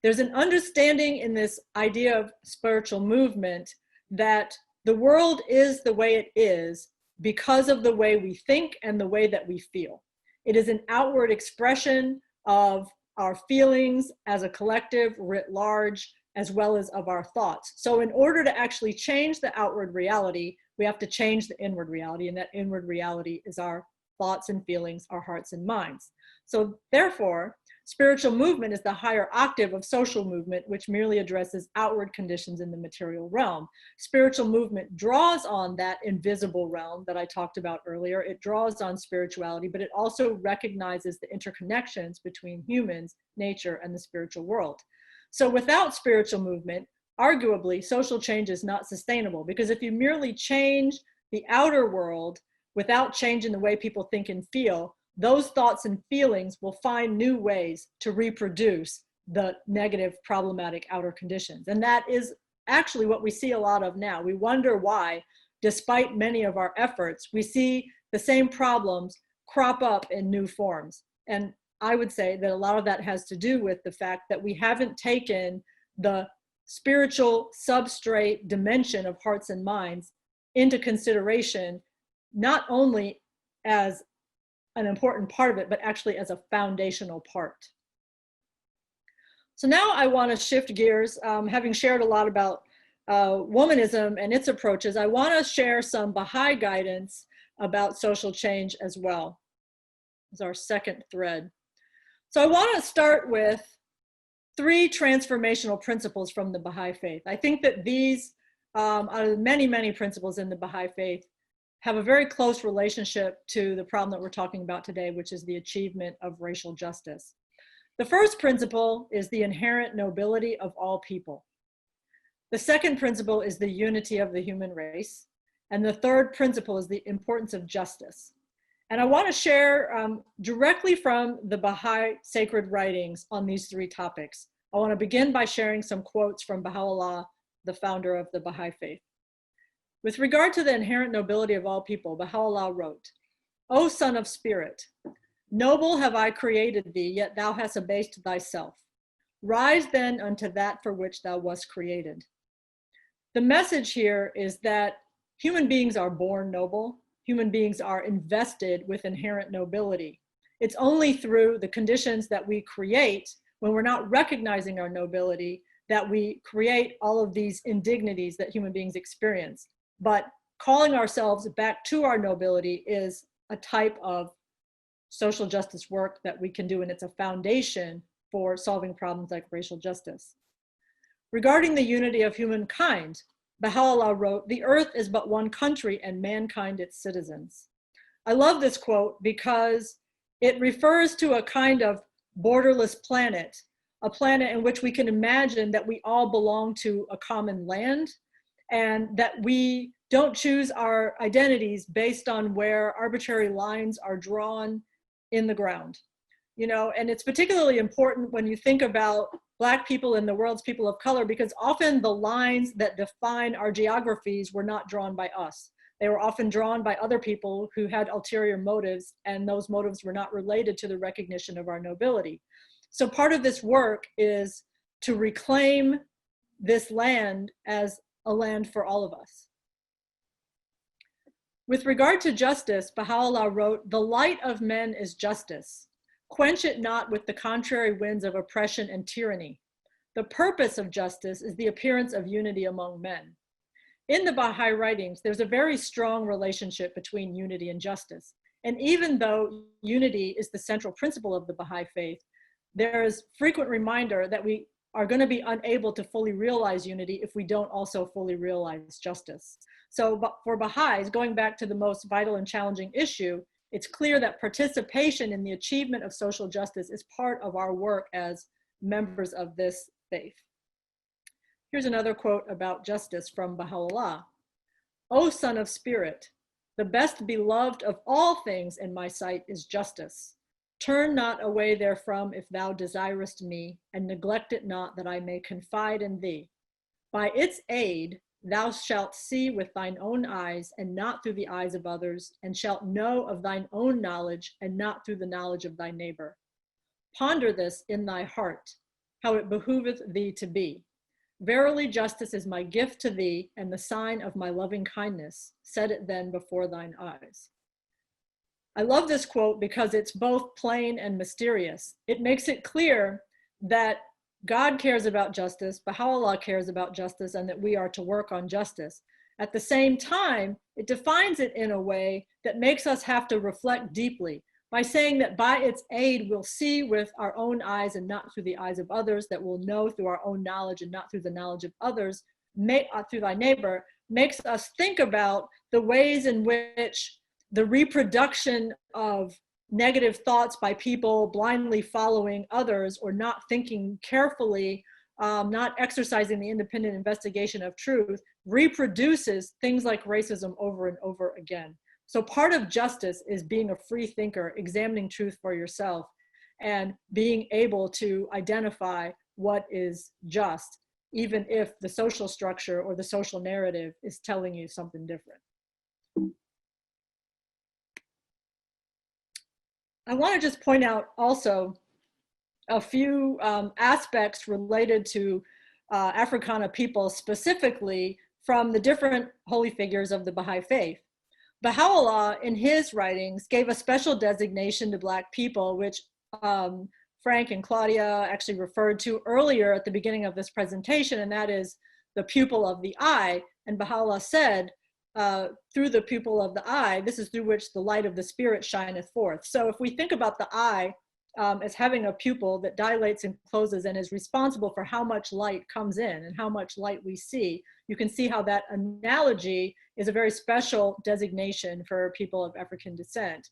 There's an understanding in this idea of spiritual movement that the world is the way it is because of the way we think and the way that we feel. It is an outward expression of our feelings as a collective writ large, as well as of our thoughts. So in order to actually change the outward reality, we have to change the inward reality, and that inward reality is our thoughts and feelings, our hearts and minds. So therefore, spiritual movement is the higher octave of social movement, which merely addresses outward conditions in the material realm. Spiritual movement draws on that invisible realm that I talked about earlier. It draws on spirituality, but it also recognizes the interconnections between humans, nature, and the spiritual world. So without spiritual movement, arguably, social change is not sustainable, because if you merely change the outer world without changing the way people think and feel, those thoughts and feelings will find new ways to reproduce the negative, problematic outer conditions. And that is actually what we see a lot of now. We wonder why, despite many of our efforts, we see the same problems crop up in new forms. And I would say that a lot of that has to do with the fact that we haven't taken the spiritual substrate dimension of hearts and minds into consideration, not only as an important part of it, but actually as a foundational part. So now I want to shift gears. Having shared a lot about womanism and its approaches, I want to share some Baha'i guidance about social change as well. It's our second thread. So I want to start with 3 transformational principles from the Baha'i Faith. I think that these, out of the many, many principles in the Baha'i Faith, have a very close relationship to the problem that we're talking about today, which is the achievement of racial justice. The first principle is the inherent nobility of all people. The second principle is the unity of the human race. And the third principle is the importance of justice. And I want to share directly from the Baha'i sacred writings on these 3 topics. I want to begin by sharing some quotes from Baha'u'llah, the founder of the Baha'i Faith. With regard to the inherent nobility of all people, Baha'u'llah wrote, "O son of spirit, noble have I created thee, yet thou hast abased thyself. Rise then unto that for which thou wast created." The message here is that human beings are born noble. Human beings are invested with inherent nobility. It's only through the conditions that we create, when we're not recognizing our nobility, that we create all of these indignities that human beings experience. But calling ourselves back to our nobility is a type of social justice work that we can do, and it's a foundation for solving problems like racial justice. Regarding the unity of humankind, Baha'u'llah wrote, "The earth is but one country and mankind its citizens." I love this quote because it refers to a kind of borderless planet, a planet in which we can imagine that we all belong to a common land, and that we don't choose our identities based on where arbitrary lines are drawn in the ground. You know, and it's particularly important when you think about Black people and the world's people of color, because often the lines that define our geographies were not drawn by us. They were often drawn by other people who had ulterior motives, and those motives were not related to the recognition of our nobility. So part of this work is to reclaim this land as a land for all of us. With regard to justice, Baha'u'llah wrote, "The light of men is justice. Quench it not with the contrary winds of oppression and tyranny. The purpose of justice is the appearance of unity among men." In the Baha'i writings, there's a very strong relationship between unity and justice. And even though unity is the central principle of the Baha'i faith, there is frequent reminder that we are going to be unable to fully realize unity if we don't also fully realize justice. So for Baha'is, going back to the most vital and challenging issue, it's clear that participation in the achievement of social justice is part of our work as members of this faith. Here's another quote about justice from Baha'u'llah. O Son of Spirit, the best beloved of all things in my sight is justice. Turn not away therefrom if thou desirest me, and neglect it not that I may confide in thee. By its aid, thou shalt see with thine own eyes and not through the eyes of others, and shalt know of thine own knowledge and not through the knowledge of thy neighbor. Ponder this in thy heart, how it behooveth thee to be. Verily justice is my gift to thee and the sign of my loving kindness. Set it then before thine eyes. I love this quote because it's both plain and mysterious. It makes it clear that God cares about justice, Baha'u'llah cares about justice, and that we are to work on justice. At the same time, it defines it in a way that makes us have to reflect deeply by saying that by its aid, we'll see with our own eyes and not through the eyes of others, that we'll know through our own knowledge and not through the knowledge of others, through thy neighbor, makes us think about the ways in which the reproduction of negative thoughts by people blindly following others or not thinking carefully, not exercising the independent investigation of truth, reproduces things like racism over and over again. So part of justice is being a free thinker, examining truth for yourself, and being able to identify what is just, even if the social structure or the social narrative is telling you something different. I want to just point out also a few aspects related to Africana people, specifically from the different holy figures of the Baha'i Faith. Baha'u'llah, in his writings, gave a special designation to Black people, which Frank and Claudia actually referred to earlier at the beginning of this presentation, and that is the pupil of the eye. And Baha'u'llah said, through the pupil of the eye, this is through which the light of the spirit shineth forth. So if we think about the eye as having a pupil that dilates and closes and is responsible for how much light comes in and how much light we see, you can see how that analogy is a very special designation for people of African descent.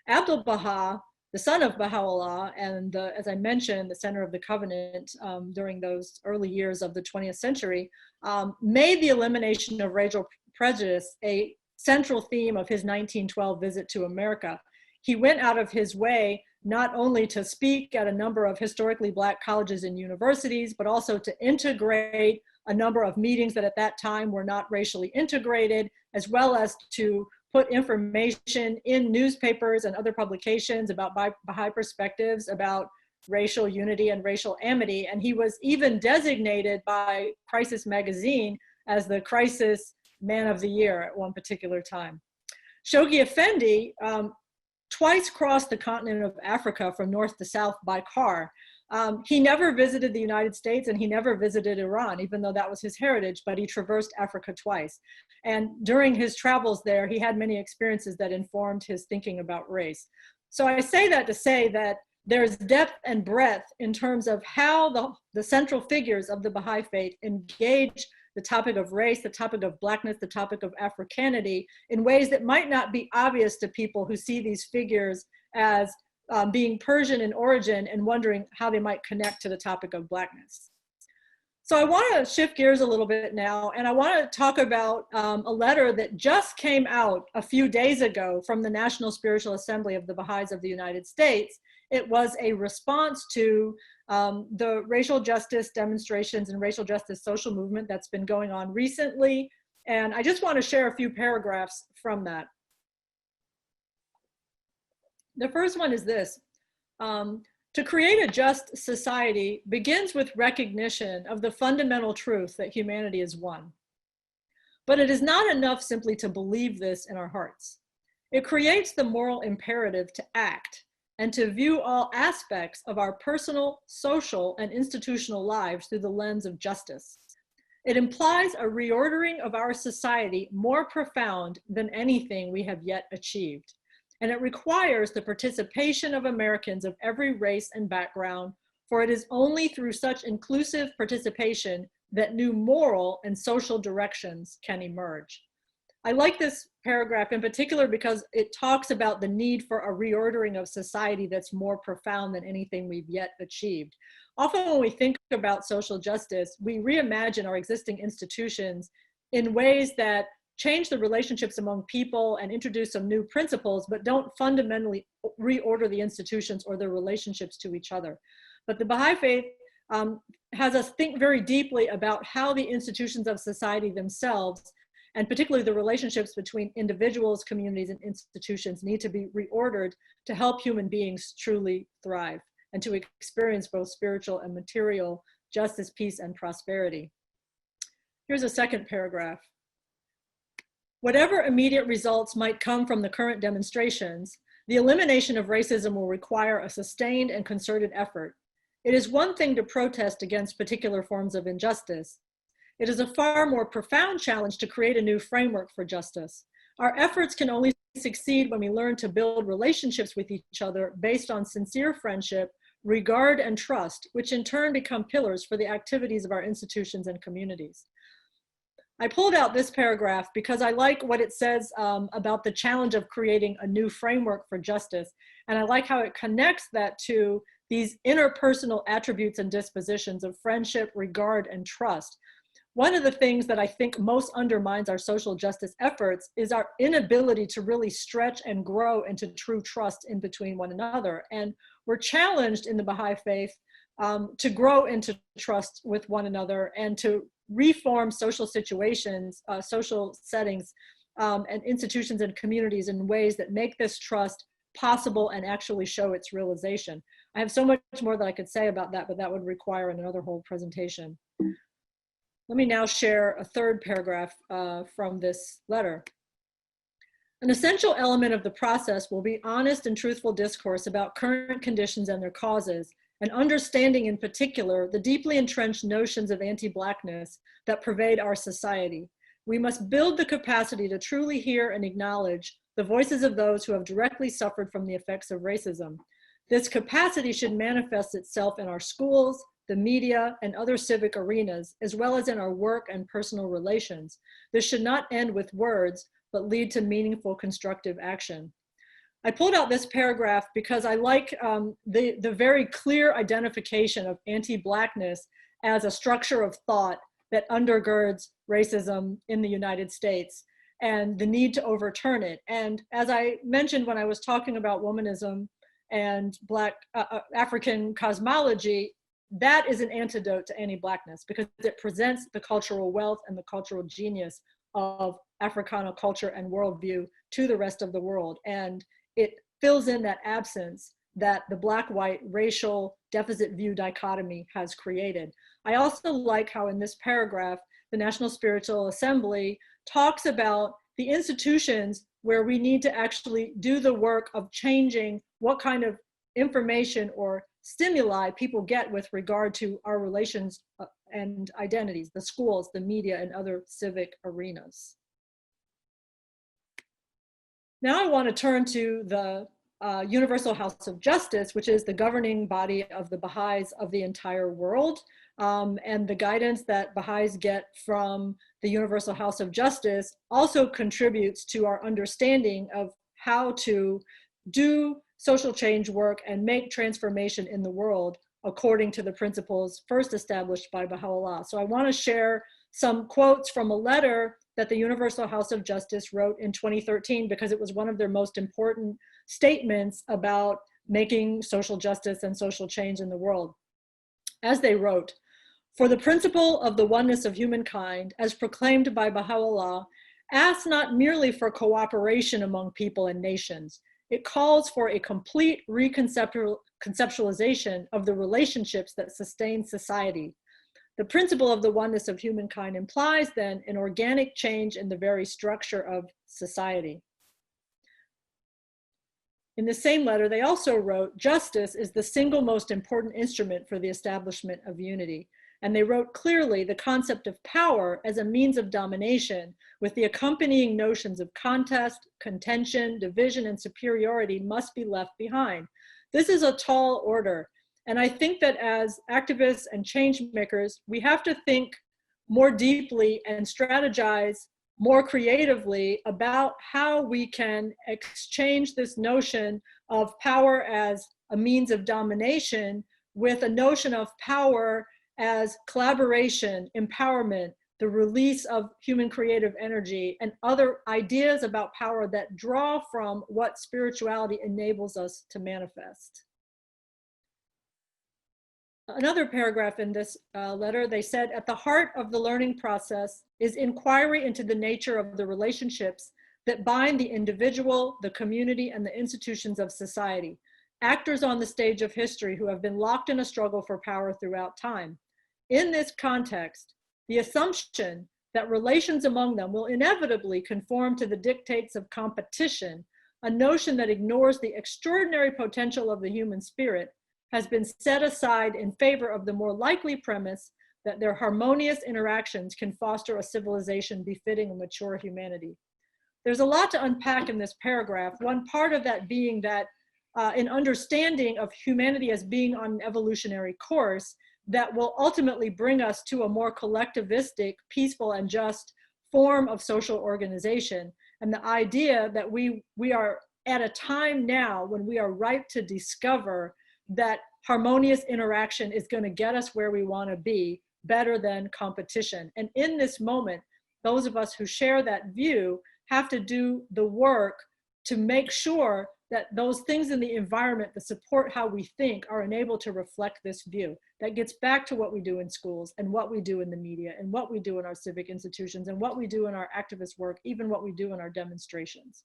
Abdul-Baha, the son of Baha'u'llah, and as I mentioned, the center of the covenant during those early years of the 20th century, made the elimination of racial prejudice a central theme of his 1912 visit to America. He went out of his way not only to speak at a number of historically Black colleges and universities, but also to integrate a number of meetings that at that time were not racially integrated, as well as to put information in newspapers and other publications about Baha'i perspectives, about racial unity and racial amity. And he was even designated by Crisis Magazine as the Crisis Man of the Year at one particular time. Shoghi Effendi twice crossed the continent of Africa from north to south by car. He never visited the United States and he never visited Iran, even though that was his heritage, but he traversed Africa twice. And during his travels there, he had many experiences that informed his thinking about race. So I say that to say that there's depth and breadth in terms of how the central figures of the Baha'i Faith engage the topic of race, the topic of Blackness, the topic of Africanity in ways that might not be obvious to people who see these figures as being Persian in origin and wondering how they might connect to the topic of Blackness. So I want to shift gears a little bit now, and I want to talk about a letter that just came out a few days ago from the National Spiritual Assembly of the Baha'is of the United States. It was a response to the racial justice demonstrations and racial justice social movement that's been going on recently. And I just want to share a few paragraphs from that. The first one is this. To create a just society begins with recognition of the fundamental truth that humanity is one. But it is not enough simply to believe this in our hearts. It creates the moral imperative to act and to view all aspects of our personal, social, and institutional lives through the lens of justice. It implies a reordering of our society more profound than anything we have yet achieved. And it requires the participation of Americans of every race and background, for it is only through such inclusive participation that new moral and social directions can emerge. I like this paragraph in particular because it talks about the need for a reordering of society that's more profound than anything we've yet achieved. Often when we think about social justice, we reimagine our existing institutions in ways that change the relationships among people and introduce some new principles, but don't fundamentally reorder the institutions or their relationships to each other. But the Baha'i Faith has us think very deeply about how the institutions of society themselves, and particularly the relationships between individuals, communities, and institutions, need to be reordered to help human beings truly thrive and to experience both spiritual and material justice, peace, and prosperity. Here's a second paragraph. Whatever immediate results might come from the current demonstrations, the elimination of racism will require a sustained and concerted effort. It is one thing to protest against particular forms of injustice. It is a far more profound challenge to create a new framework for justice. Our efforts can only succeed when we learn to build relationships with each other based on sincere friendship, regard, and trust, which in turn become pillars for the activities of our institutions and communities. I pulled out this paragraph because I like what it says about the challenge of creating a new framework for justice. And I like how it connects that to these interpersonal attributes and dispositions of friendship, regard, and trust. One of the things that I think most undermines our social justice efforts is our inability to really stretch and grow into true trust in between one another. And we're challenged in the Baha'i Faith to grow into trust with one another and to reform social situations, social settings, and institutions and communities in ways that make this trust possible and actually show its realization. I have so much more that I could say about that, but that would require another whole presentation. Let me now share a third paragraph from this letter. An essential element of the process will be honest and truthful discourse about current conditions and their causes, and understanding in particular the deeply entrenched notions of anti-Blackness that pervade our society. We must build the capacity to truly hear and acknowledge the voices of those who have directly suffered from the effects of racism. This capacity should manifest itself in our schools, the media, and other civic arenas, as well as in our work and personal relations. This should not end with words, but lead to meaningful, constructive action. I pulled out this paragraph because I like the very clear identification of anti-Blackness as a structure of thought that undergirds racism in the United States and the need to overturn it. And as I mentioned when I was talking about womanism and African cosmology, that is an antidote to anti-Blackness because it presents the cultural wealth and the cultural genius of Africana culture and worldview to the rest of the world. And it fills in that absence that the Black-white racial deficit view dichotomy has created. I also like how in this paragraph, the National Spiritual Assembly talks about the institutions where we need to actually do the work of changing what kind of information or stimuli people get with regard to our relations and identities, the schools, the media, and other civic arenas. Now I want to turn to the Universal House of Justice, which is the governing body of the Baha'is of the entire world, and the guidance that Baha'is get from the Universal House of Justice also contributes to our understanding of how to do social change work and make transformation in the world according to the principles first established by Baha'u'llah. So I want to share some quotes from a letter that the Universal House of Justice wrote in 2013 because it was one of their most important statements about making social justice and social change in the world. As they wrote, "For the principle of the oneness of humankind, as proclaimed by Baha'u'llah, asks not merely for cooperation among people and nations. It calls for a complete reconceptualization of the relationships that sustain society. The principle of the oneness of humankind implies then an organic change in the very structure of society." In the same letter, they also wrote, "Justice is the single most important instrument for the establishment of unity." And they wrote clearly the concept of power as a means of domination with the accompanying notions of contest, contention, division, and superiority must be left behind. This is a tall order. And I think that as activists and change makers, we have to think more deeply and strategize more creatively about how we can exchange this notion of power as a means of domination with a notion of power as collaboration, empowerment, the release of human creative energy, and other ideas about power that draw from what spirituality enables us to manifest. Another paragraph in this letter, they said, at the heart of the learning process is inquiry into the nature of the relationships that bind the individual, the community, and the institutions of society, actors on the stage of history who have been locked in a struggle for power throughout time. In this context, the assumption that relations among them will inevitably conform to the dictates of competition, a notion that ignores the extraordinary potential of the human spirit, has been set aside in favor of the more likely premise that their harmonious interactions can foster a civilization befitting a mature humanity. There's a lot to unpack in this paragraph. One part of that being that an understanding of humanity as being on an evolutionary course that will ultimately bring us to a more collectivistic, peaceful, and just form of social organization. And the idea that we are at a time now when we are ripe to discover that harmonious interaction is going to get us where we want to be better than competition. And in this moment, those of us who share that view have to do the work to make sure that those things in the environment that support how we think are enabled to reflect this view. That gets back to what we do in schools and what we do in the media and what we do in our civic institutions and what we do in our activist work, even what we do in our demonstrations.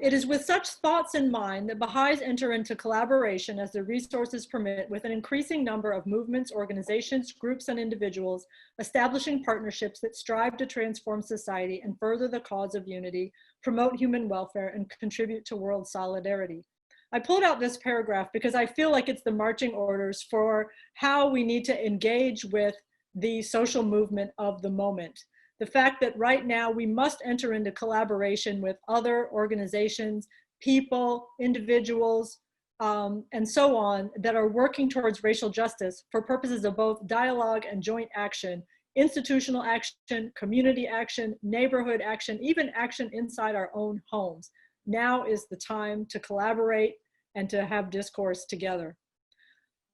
It is with such thoughts in mind that Baha'is enter into collaboration as the resources permit with an increasing number of movements, organizations, groups, and individuals, establishing partnerships that strive to transform society and further the cause of unity, promote human welfare, and contribute to world solidarity. I pulled out this paragraph because I feel like it's the marching orders for how we need to engage with the social movement of the moment. The fact that right now we must enter into collaboration with other organizations, people, individuals, and so on that are working towards racial justice for purposes of both dialogue and joint action, institutional action, community action, neighborhood action, even action inside our own homes. Now is the time to collaborate and to have discourse together.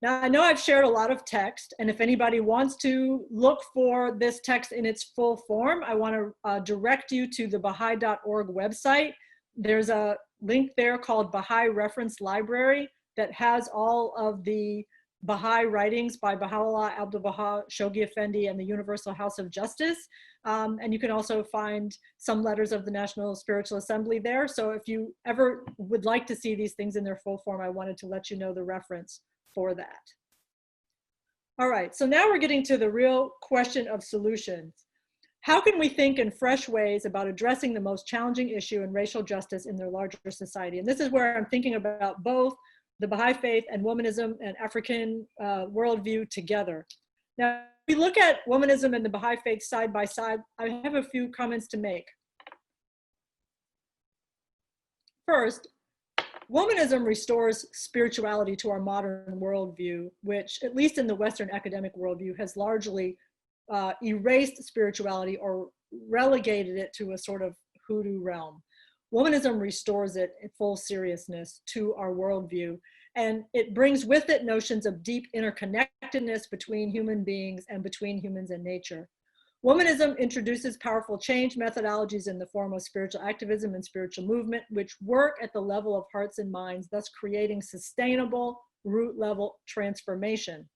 Now, I know I've shared a lot of text, and if anybody wants to look for this text in its full form, I want to direct you to the Baha'i.org website. There's a link there called Baha'i Reference Library that has all of the Baha'i writings by Baha'u'llah, Abdu'l-Baha, Shoghi Effendi, and the Universal House of Justice. And you can also find some letters of the National Spiritual Assembly there. So if you ever would like to see these things in their full form, I wanted to let you know the reference for that. All right, so now we're getting to the real question of solutions. How can we think in fresh ways about addressing the most challenging issue in racial justice in their larger society? And this is where I'm thinking about both the Baha'i Faith and Womanism and African worldview together. Now, if we look at Womanism and the Baha'i Faith side by side, I have a few comments to make. First, Womanism restores spirituality to our modern worldview, which, at least in the Western academic worldview, has largely erased spirituality or relegated it to a sort of hoodoo realm. Womanism restores it in full seriousness to our worldview, and it brings with it notions of deep interconnectedness between human beings and between humans and nature. Womanism introduces powerful change methodologies in the form of spiritual activism and spiritual movement, which work at the level of hearts and minds, thus creating sustainable root level transformation.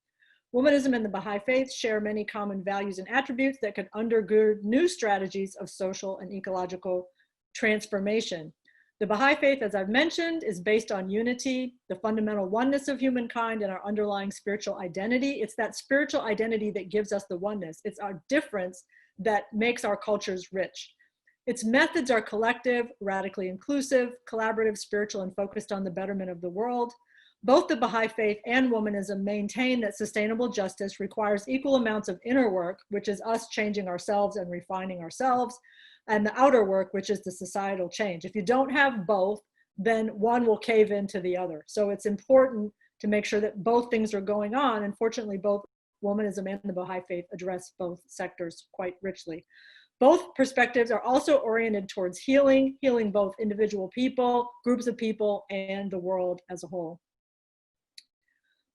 Womanism and the Baha'i Faith share many common values and attributes that could undergird new strategies of social and ecological transformation. The Baha'i Faith, as I've mentioned, is based on unity, the fundamental oneness of humankind, and our underlying spiritual identity. It's that spiritual identity that gives us the oneness. It's our difference that makes our cultures rich. Its methods are collective, radically inclusive, collaborative, spiritual, and focused on the betterment of the world. Both the Baha'i Faith and Womanism maintain that sustainable justice requires equal amounts of inner work, which is us changing ourselves and refining ourselves, and the outer work, which is the societal change. If you don't have both, then one will cave into the other. So it's important to make sure that both things are going on. And fortunately, both Womanism and the Baha'i Faith address both sectors quite richly. Both perspectives are also oriented towards healing both individual people, groups of people, and the world as a whole.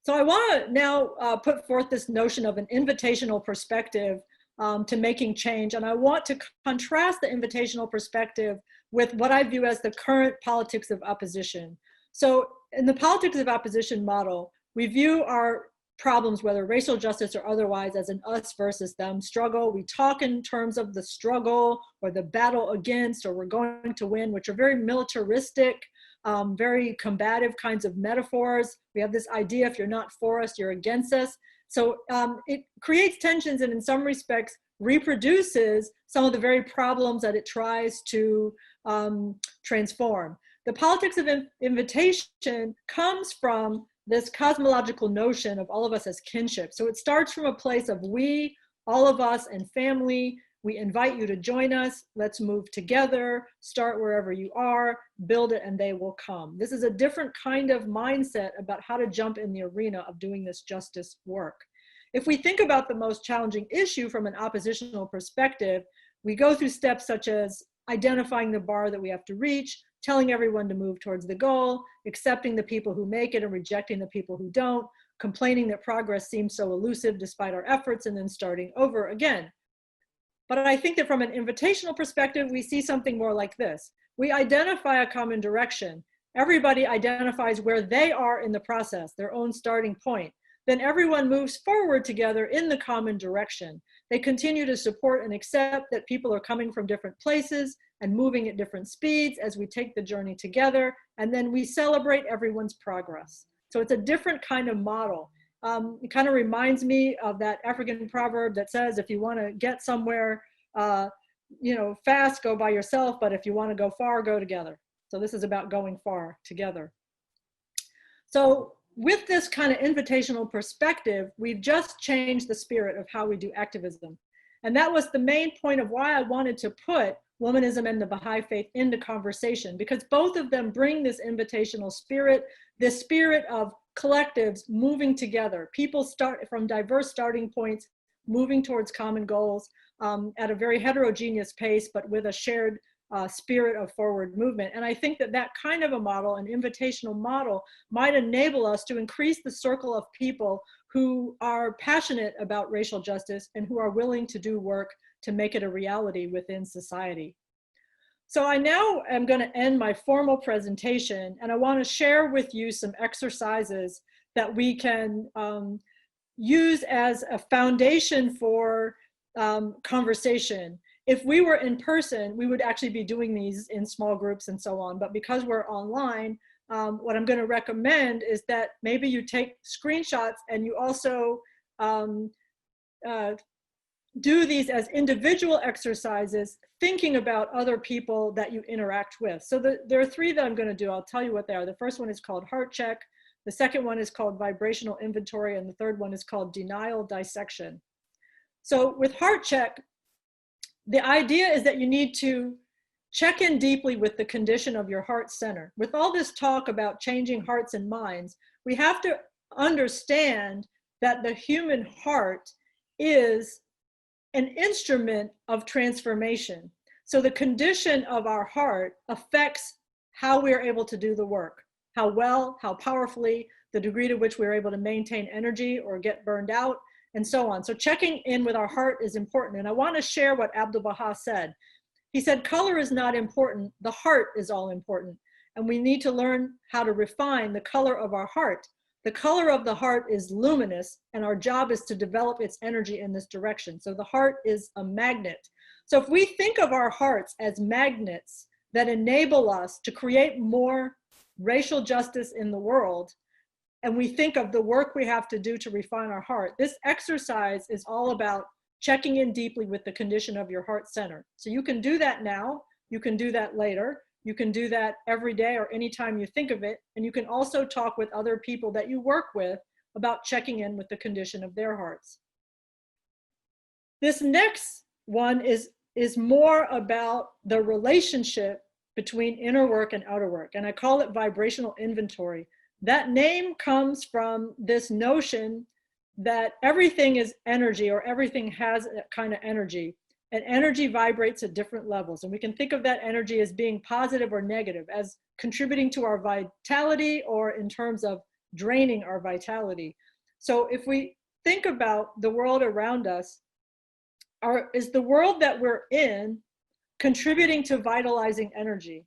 So I want to now put forth this notion of an invitational perspective to making change. And I want to contrast the invitational perspective with what I view as the current politics of opposition. So in the politics of opposition model, we view our problems, whether racial justice or otherwise, as an us versus them struggle. We talk in terms of the struggle or the battle against, or we're going to win, which are very militaristic, very combative kinds of metaphors. We have this idea, if you're not for us, you're against us. So it creates tensions and in some respects reproduces some of the very problems that it tries to transform. The politics of invitation comes from this cosmological notion of all of us as kinship. So it starts from a place of we, all of us, and family. We invite you to join us. Let's move together, start wherever you are, build it, and they will come. This is a different kind of mindset about how to jump in the arena of doing this justice work. If we think about the most challenging issue from an oppositional perspective, we go through steps such as identifying the bar that we have to reach, telling everyone to move towards the goal, accepting the people who make it and rejecting the people who don't, complaining that progress seems so elusive despite our efforts, and then starting over again. But I think that from an invitational perspective, we see something more like this. We identify a common direction. Everybody identifies where they are in the process, their own starting point. Then everyone moves forward together in the common direction. They continue to support and accept that people are coming from different places and moving at different speeds as we take the journey together, and then we celebrate everyone's progress. So it's a different kind of model. It kind of reminds me of that African proverb that says, if you want to get somewhere, fast, go by yourself, but if you want to go far, go together. So this is about going far together. So with this kind of invitational perspective, we've just changed the spirit of how we do activism. And that was the main point of why I wanted to put Womanism and the Baha'i Faith into conversation, because both of them bring this invitational spirit, this spirit of collectives moving together. People start from diverse starting points, moving towards common goals at a very heterogeneous pace, but with a shared spirit of forward movement. And I think that that kind of a model, an invitational model, might enable us to increase the circle of people who are passionate about racial justice and who are willing to do work to make it a reality within society. So I now am going to end my formal presentation, and I want to share with you some exercises that we can use as a foundation for conversation. If we were in person, we would actually be doing these in small groups and so on. But because we're online, what I'm going to recommend is that maybe you take screenshots and you also do these as individual exercises, thinking about other people that you interact with. So there are three that I'm going to do. I'll tell you what they are. The first one is called heart check. The second one is called vibrational inventory. And the third one is called denial dissection. So with heart check, the idea is that you need to check in deeply with the condition of your heart center. With all this talk about changing hearts and minds, we have to understand that the human heart is an instrument of transformation. So the condition of our heart affects how we are able to do the work, how well, how powerfully, the degree to which we're able to maintain energy or get burned out, and so on. So checking in with our heart is important. And I want to share what Abdu'l-Baha said. He said, color is not important, the heart is all important. And we need to learn how to refine the color of our heart. The color of the heart is luminous, and our job is to develop its energy in this direction. So the heart is a magnet. So if we think of our hearts as magnets that enable us to create more racial justice in the world, and we think of the work we have to do to refine our heart, this exercise is all about checking in deeply with the condition of your heart center. So you can do that now, you can do that later, you can do that every day or anytime you think of it, and you can also talk with other people that you work with about checking in with the condition of their hearts. This next one is more about the relationship between inner work and outer work, and I call it vibrational inventory. That name comes from this notion that everything is energy, or everything has a kind of energy, and energy vibrates at different levels. And we can think of that energy as being positive or negative, as contributing to our vitality, or in terms of draining our vitality. So if we think about the world around us, is the world that we're in contributing to vitalizing energy?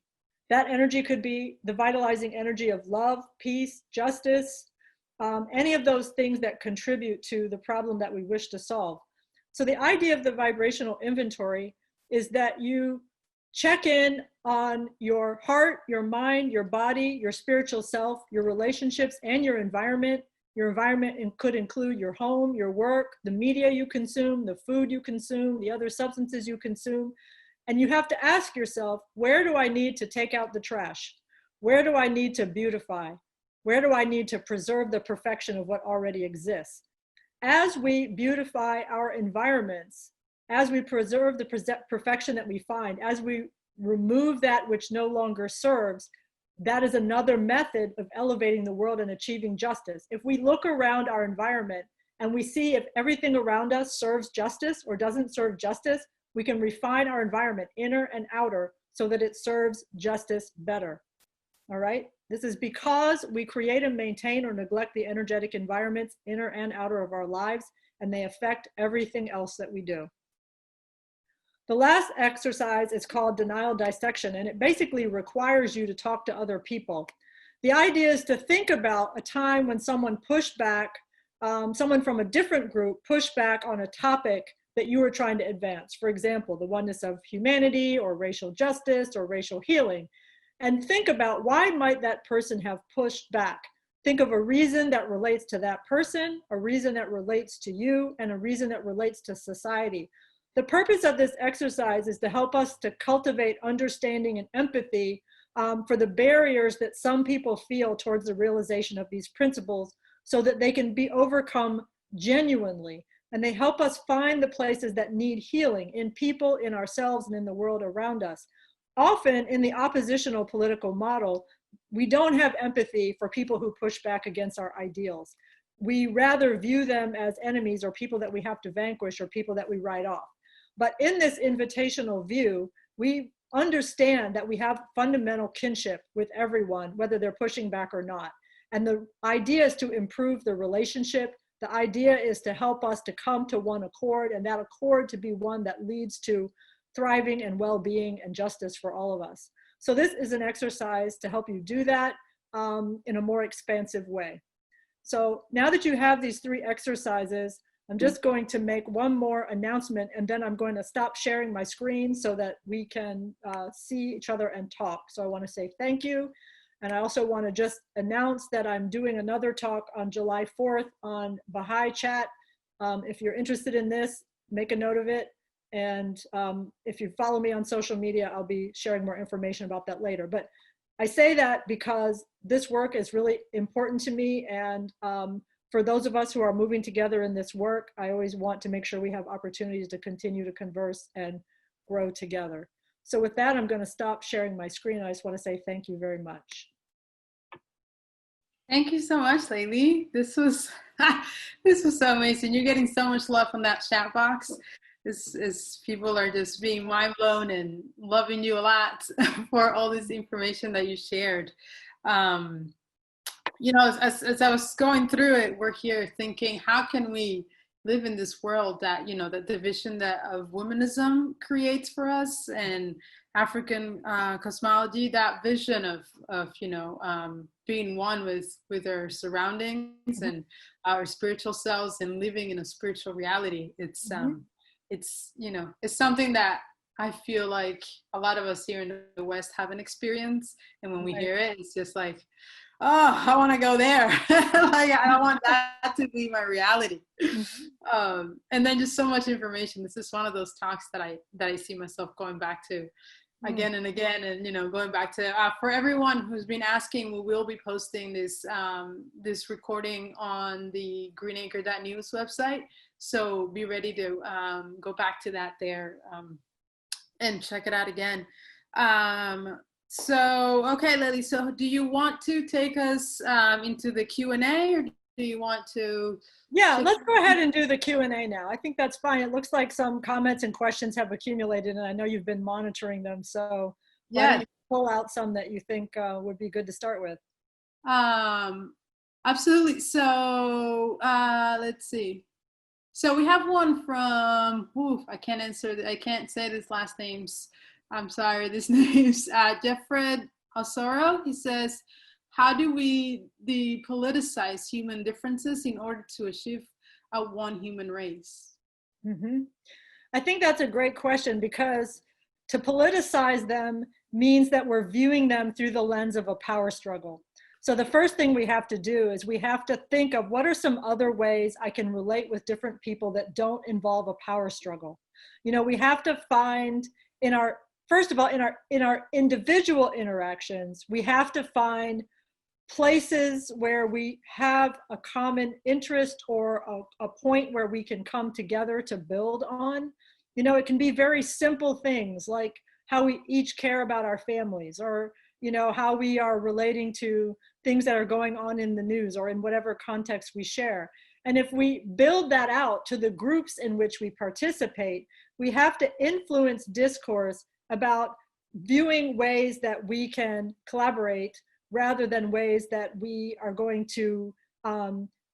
That energy could be the vitalizing energy of love, peace, justice, any of those things that contribute to the problem that we wish to solve. So the idea of the vibrational inventory is that you check in on your heart, your mind, your body, your spiritual self, your relationships, and your environment. Your environment could include your home, your work, the media you consume, the food you consume, the other substances you consume. And you have to ask yourself, where do I need to take out the trash? Where do I need to beautify? Where do I need to preserve the perfection of what already exists? As we beautify our environments, as we preserve the perfection that we find, as we remove that which no longer serves, that is another method of elevating the world and achieving justice. If we look around our environment and we see if everything around us serves justice or doesn't serve justice, we can refine our environment, inner and outer, so that it serves justice better. All right? This is because we create and maintain or neglect the energetic environments, inner and outer of our lives, and they affect everything else that we do. The last exercise is called denial dissection, and it basically requires you to talk to other people. The idea is to think about a time when someone pushed back, someone from a different group pushed back on a topic that you were trying to advance. For example, the oneness of humanity or racial justice or racial healing. And think about why might that person have pushed back? Think of a reason that relates to that person, a reason that relates to you, and a reason that relates to society. The purpose of this exercise is to help us to cultivate understanding and empathy for the barriers that some people feel towards the realization of these principles so that they can be overcome genuinely. And they help us find the places that need healing in people, in ourselves, and in the world around us. Often in the oppositional political model, we don't have empathy for people who push back against our ideals. We rather view them as enemies or people that we have to vanquish or people that we write off. But in this invitational view, we understand that we have fundamental kinship with everyone, whether they're pushing back or not. And the idea is to improve the relationship. The idea is to help us to come to one accord, and that accord to be one that leads to thriving and well-being and justice for all of us. So this is an exercise to help you do that in a more expansive way. So now that you have these three exercises, I'm just going to make one more announcement, and then I'm going to stop sharing my screen so that we can see each other and talk. So I want to say thank you. And I also want to just announce that I'm doing another talk on July 4th on Baha'i Chat. If you're interested in this, make a note of it. And if you follow me on social media, I'll be sharing more information about that later. But I say that because this work is really important to me. And for those of us who are moving together in this work, I always want to make sure we have opportunities to continue to converse and grow together. So with that, I'm going to stop sharing my screen. I just want to say thank you very much. Thank you so much, Layli. This was so amazing. You're getting so much love from that chat box. People are just being mind blown and loving you a lot for all this information that you shared. You know, as I was going through it, we're here thinking, how can we live in this world that, you know, that the vision that of womanism creates for us and African cosmology, that vision of you know, being one with our surroundings and our spiritual selves and living in a spiritual reality. It's you know, it's something that I feel like a lot of us here in the West haven't experienced, and when we hear it, it's just like, oh, I want to go there. Like, I want that to be my reality. And then just so much information. This is one of those talks that I see myself going back to again and again, and, you know, going back to for everyone who's been asking, we will be posting this this recording on the greenacre.news website, so be ready to go back to that there and check it out again. So, okay, Layli, so do you want to take us into the Q&A, or do you want to? Yeah, let's go ahead and do the Q&A now. I think that's fine. It looks like some comments and questions have accumulated, and I know you've been monitoring them. So why don't you pull out some that you think would be good to start with? Absolutely. So let's see. So we have one from, I can't answer, I can't say this last names. I'm sorry, this name's Jeffred Osoro. He says, how do we depoliticize human differences in order to achieve a one human race? Mm-hmm. I think that's a great question, because to politicize them means that we're viewing them through the lens of a power struggle. So the first thing we have to do is we have to think of what are some other ways I can relate with different people that don't involve a power struggle. You know, we have to find in our, first of all, in our individual interactions, we have to find places where we have a common interest or a point where we can come together to build on. You know, it can be very simple things like how we each care about our families, or, you know, how we are relating to things that are going on in the news or in whatever context we share. And if we build that out to the groups in which we participate, we have to influence discourse about viewing ways that we can collaborate rather than ways that we are going to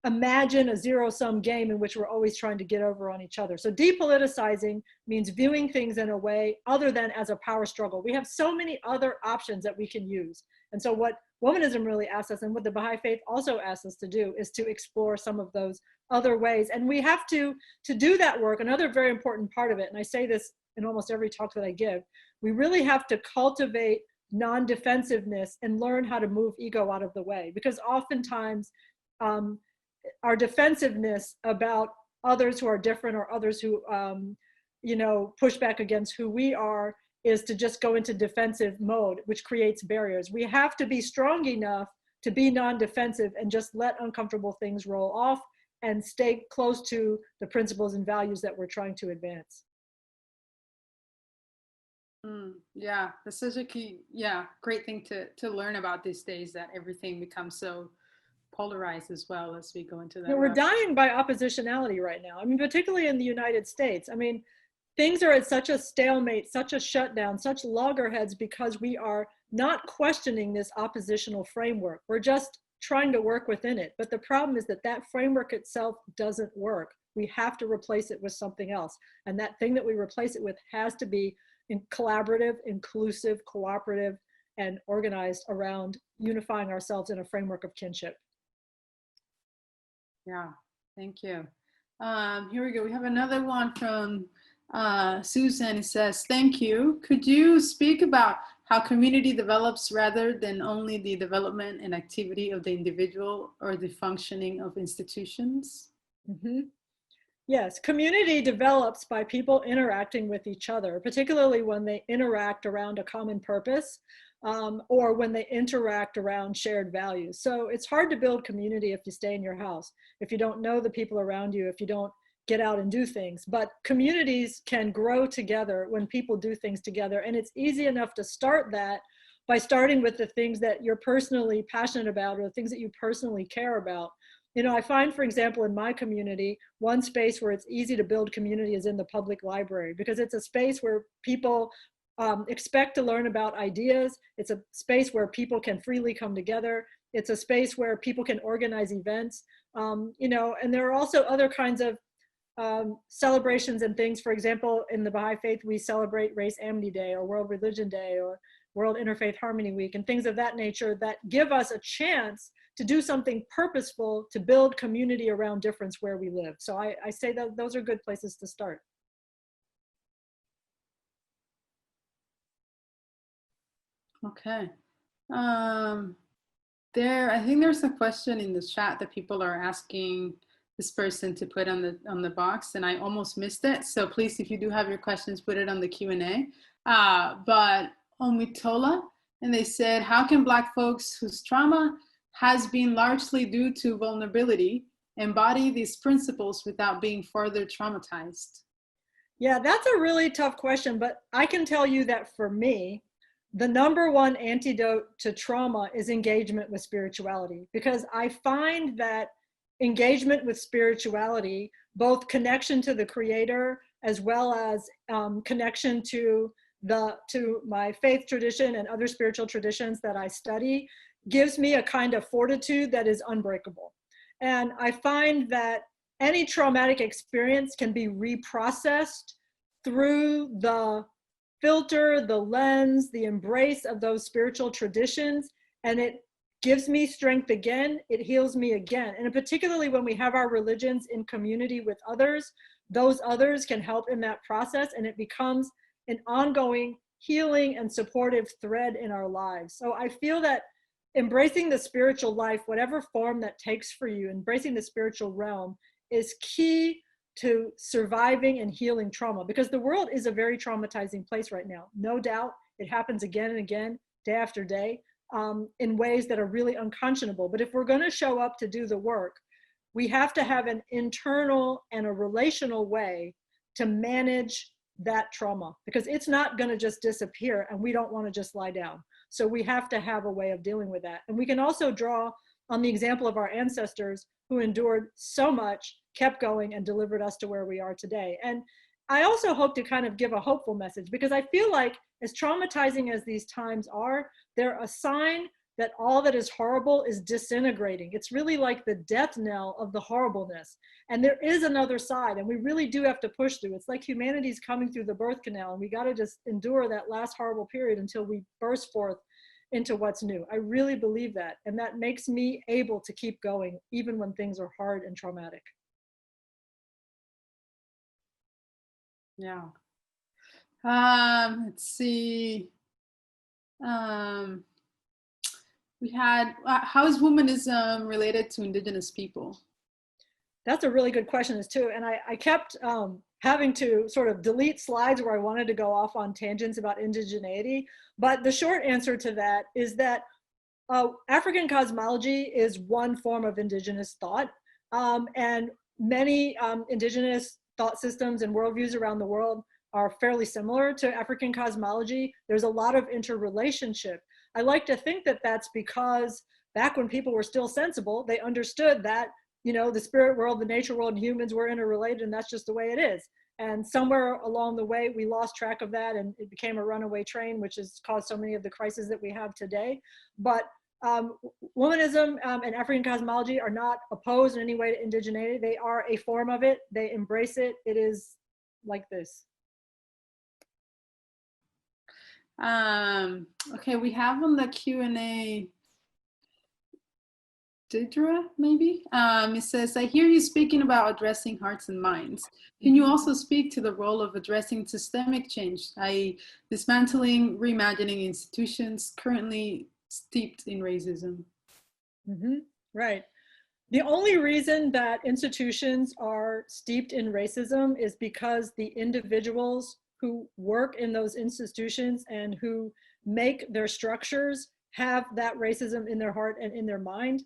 imagine a zero-sum game in which we're always trying to get over on each other. So depoliticizing means viewing things in a way other than as a power struggle. We have so many other options that we can use. And so what Womanism really asks us, and what the Baha'i Faith also asks us to do, is to explore some of those other ways. And we have to do that work. Another very important part of it, and I say this in almost every talk that I give, we really have to cultivate non-defensiveness and learn how to move ego out of the way. Because oftentimes, our defensiveness about others who are different, or others who, you know, push back against who we are, is to just go into defensive mode, which creates barriers. We have to be strong enough to be non-defensive and just let uncomfortable things roll off and stay close to the principles and values that we're trying to advance. Yeah, that's such a key, great thing to learn about these days, that everything becomes so polarized as well as we go into that. You know, we're dying by oppositionality right now. I mean, particularly in the United States. I mean, things are at such a stalemate, such a shutdown, such loggerheads, because we are not questioning this oppositional framework. We're just trying to work within it. But the problem is that that framework itself doesn't work. We have to replace it with something else. And that thing that we replace it with has to be collaborative, inclusive, cooperative, and organized around unifying ourselves in a framework of kinship. Yeah, thank you. Here we go. We have another one from Susan. It says, thank you. Could you speak about how community develops rather than only the development and activity of the individual or the functioning of institutions? Mm-hmm. Yes, community develops by people interacting with each other, particularly when they interact around a common purpose, or when they interact around shared values. So it's hard to build community if you stay in your house, if you don't know the people around you, if you don't get out and do things. But communities can grow together when people do things together. And it's easy enough to start that by starting with the things that you're personally passionate about, or the things that you personally care about. You know, I find, for example, in my community, one space where it's easy to build community is in the public library, because it's a space where people expect to learn about ideas. It's a space where people can freely come together. It's a space where people can organize events, you know, and there are also other kinds of celebrations and things. For example, in the Baha'i Faith, we celebrate Race Amity Day, or World Religion Day, or World Interfaith Harmony Week, and things of that nature that give us a chance to do something purposeful to build community around difference where we live. So I say that those are good places to start. Okay. I think there's a question in the chat that people are asking this person to put on the box, and I almost missed it. So please, if you do have your questions, put it on the Q&A. But Omitola, and they said, how can Black folks whose trauma has been largely due to vulnerability embody these principles without being further traumatized? Yeah, that's a really tough question, but I can tell you that for me, the #1 antidote to trauma is engagement with spirituality, because I find that engagement with spirituality, both connection to the Creator as well as connection to my faith tradition and other spiritual traditions that I study, gives me a kind of fortitude that is unbreakable. And I find that any traumatic experience can be reprocessed through the filter, the lens, the embrace of those spiritual traditions, and it gives me strength again, it heals me again. And particularly when we have our religions in community with others, those others can help in that process, and it becomes an ongoing healing and supportive thread in our lives. So I feel that embracing the spiritual life, whatever form that takes for you, embracing the spiritual realm is key to surviving and healing trauma, because the world is a very traumatizing place right now. No doubt it happens again and again, day after day, in ways that are really unconscionable. But if we're going to show up to do the work, we have to have an internal and a relational way to manage that trauma, because it's not going to just disappear, and we don't want to just lie down. So we have to have a way of dealing with that. And we can also draw on the example of our ancestors who endured so much, kept going, and delivered us to where we are today. And I also hope to kind of give a hopeful message, because I feel like as traumatizing as these times are, they're a sign that all that is horrible is disintegrating. It's really like the death knell of the horribleness. And there is another side, and we really do have to push through. It's like humanity's coming through the birth canal, and we got to just endure that last horrible period until we burst forth into what's new. I really believe that. And that makes me able to keep going, even when things are hard and traumatic. Yeah. Let's see. We had, how is womanism related to indigenous people? That's a really good question as too. And I kept having to sort of delete slides where I wanted to go off on tangents about indigeneity. But the short answer to that is that African cosmology is one form of indigenous thought. And many indigenous thought systems and worldviews around the world are fairly similar to African cosmology. There's a lot of interrelationship. I like to think that that's because back when people were still sensible, they understood that, you know, the spirit world, the nature world, and humans were interrelated, and that's just the way it is. And somewhere along the way, we lost track of that, and it became a runaway train, which has caused so many of the crises that we have today. But womanism and African cosmology are not opposed in any way to indigeneity. They are a form of it. They embrace it. It is like this. Okay, we have on the Q&A, Deidre, maybe? It says, I hear you speaking about addressing hearts and minds. Can you also speak to the role of addressing systemic change, i.e. dismantling, reimagining institutions currently steeped in racism? Right. The only reason that institutions are steeped in racism is because the individuals who work in those institutions and who make their structures have that racism in their heart and in their mind,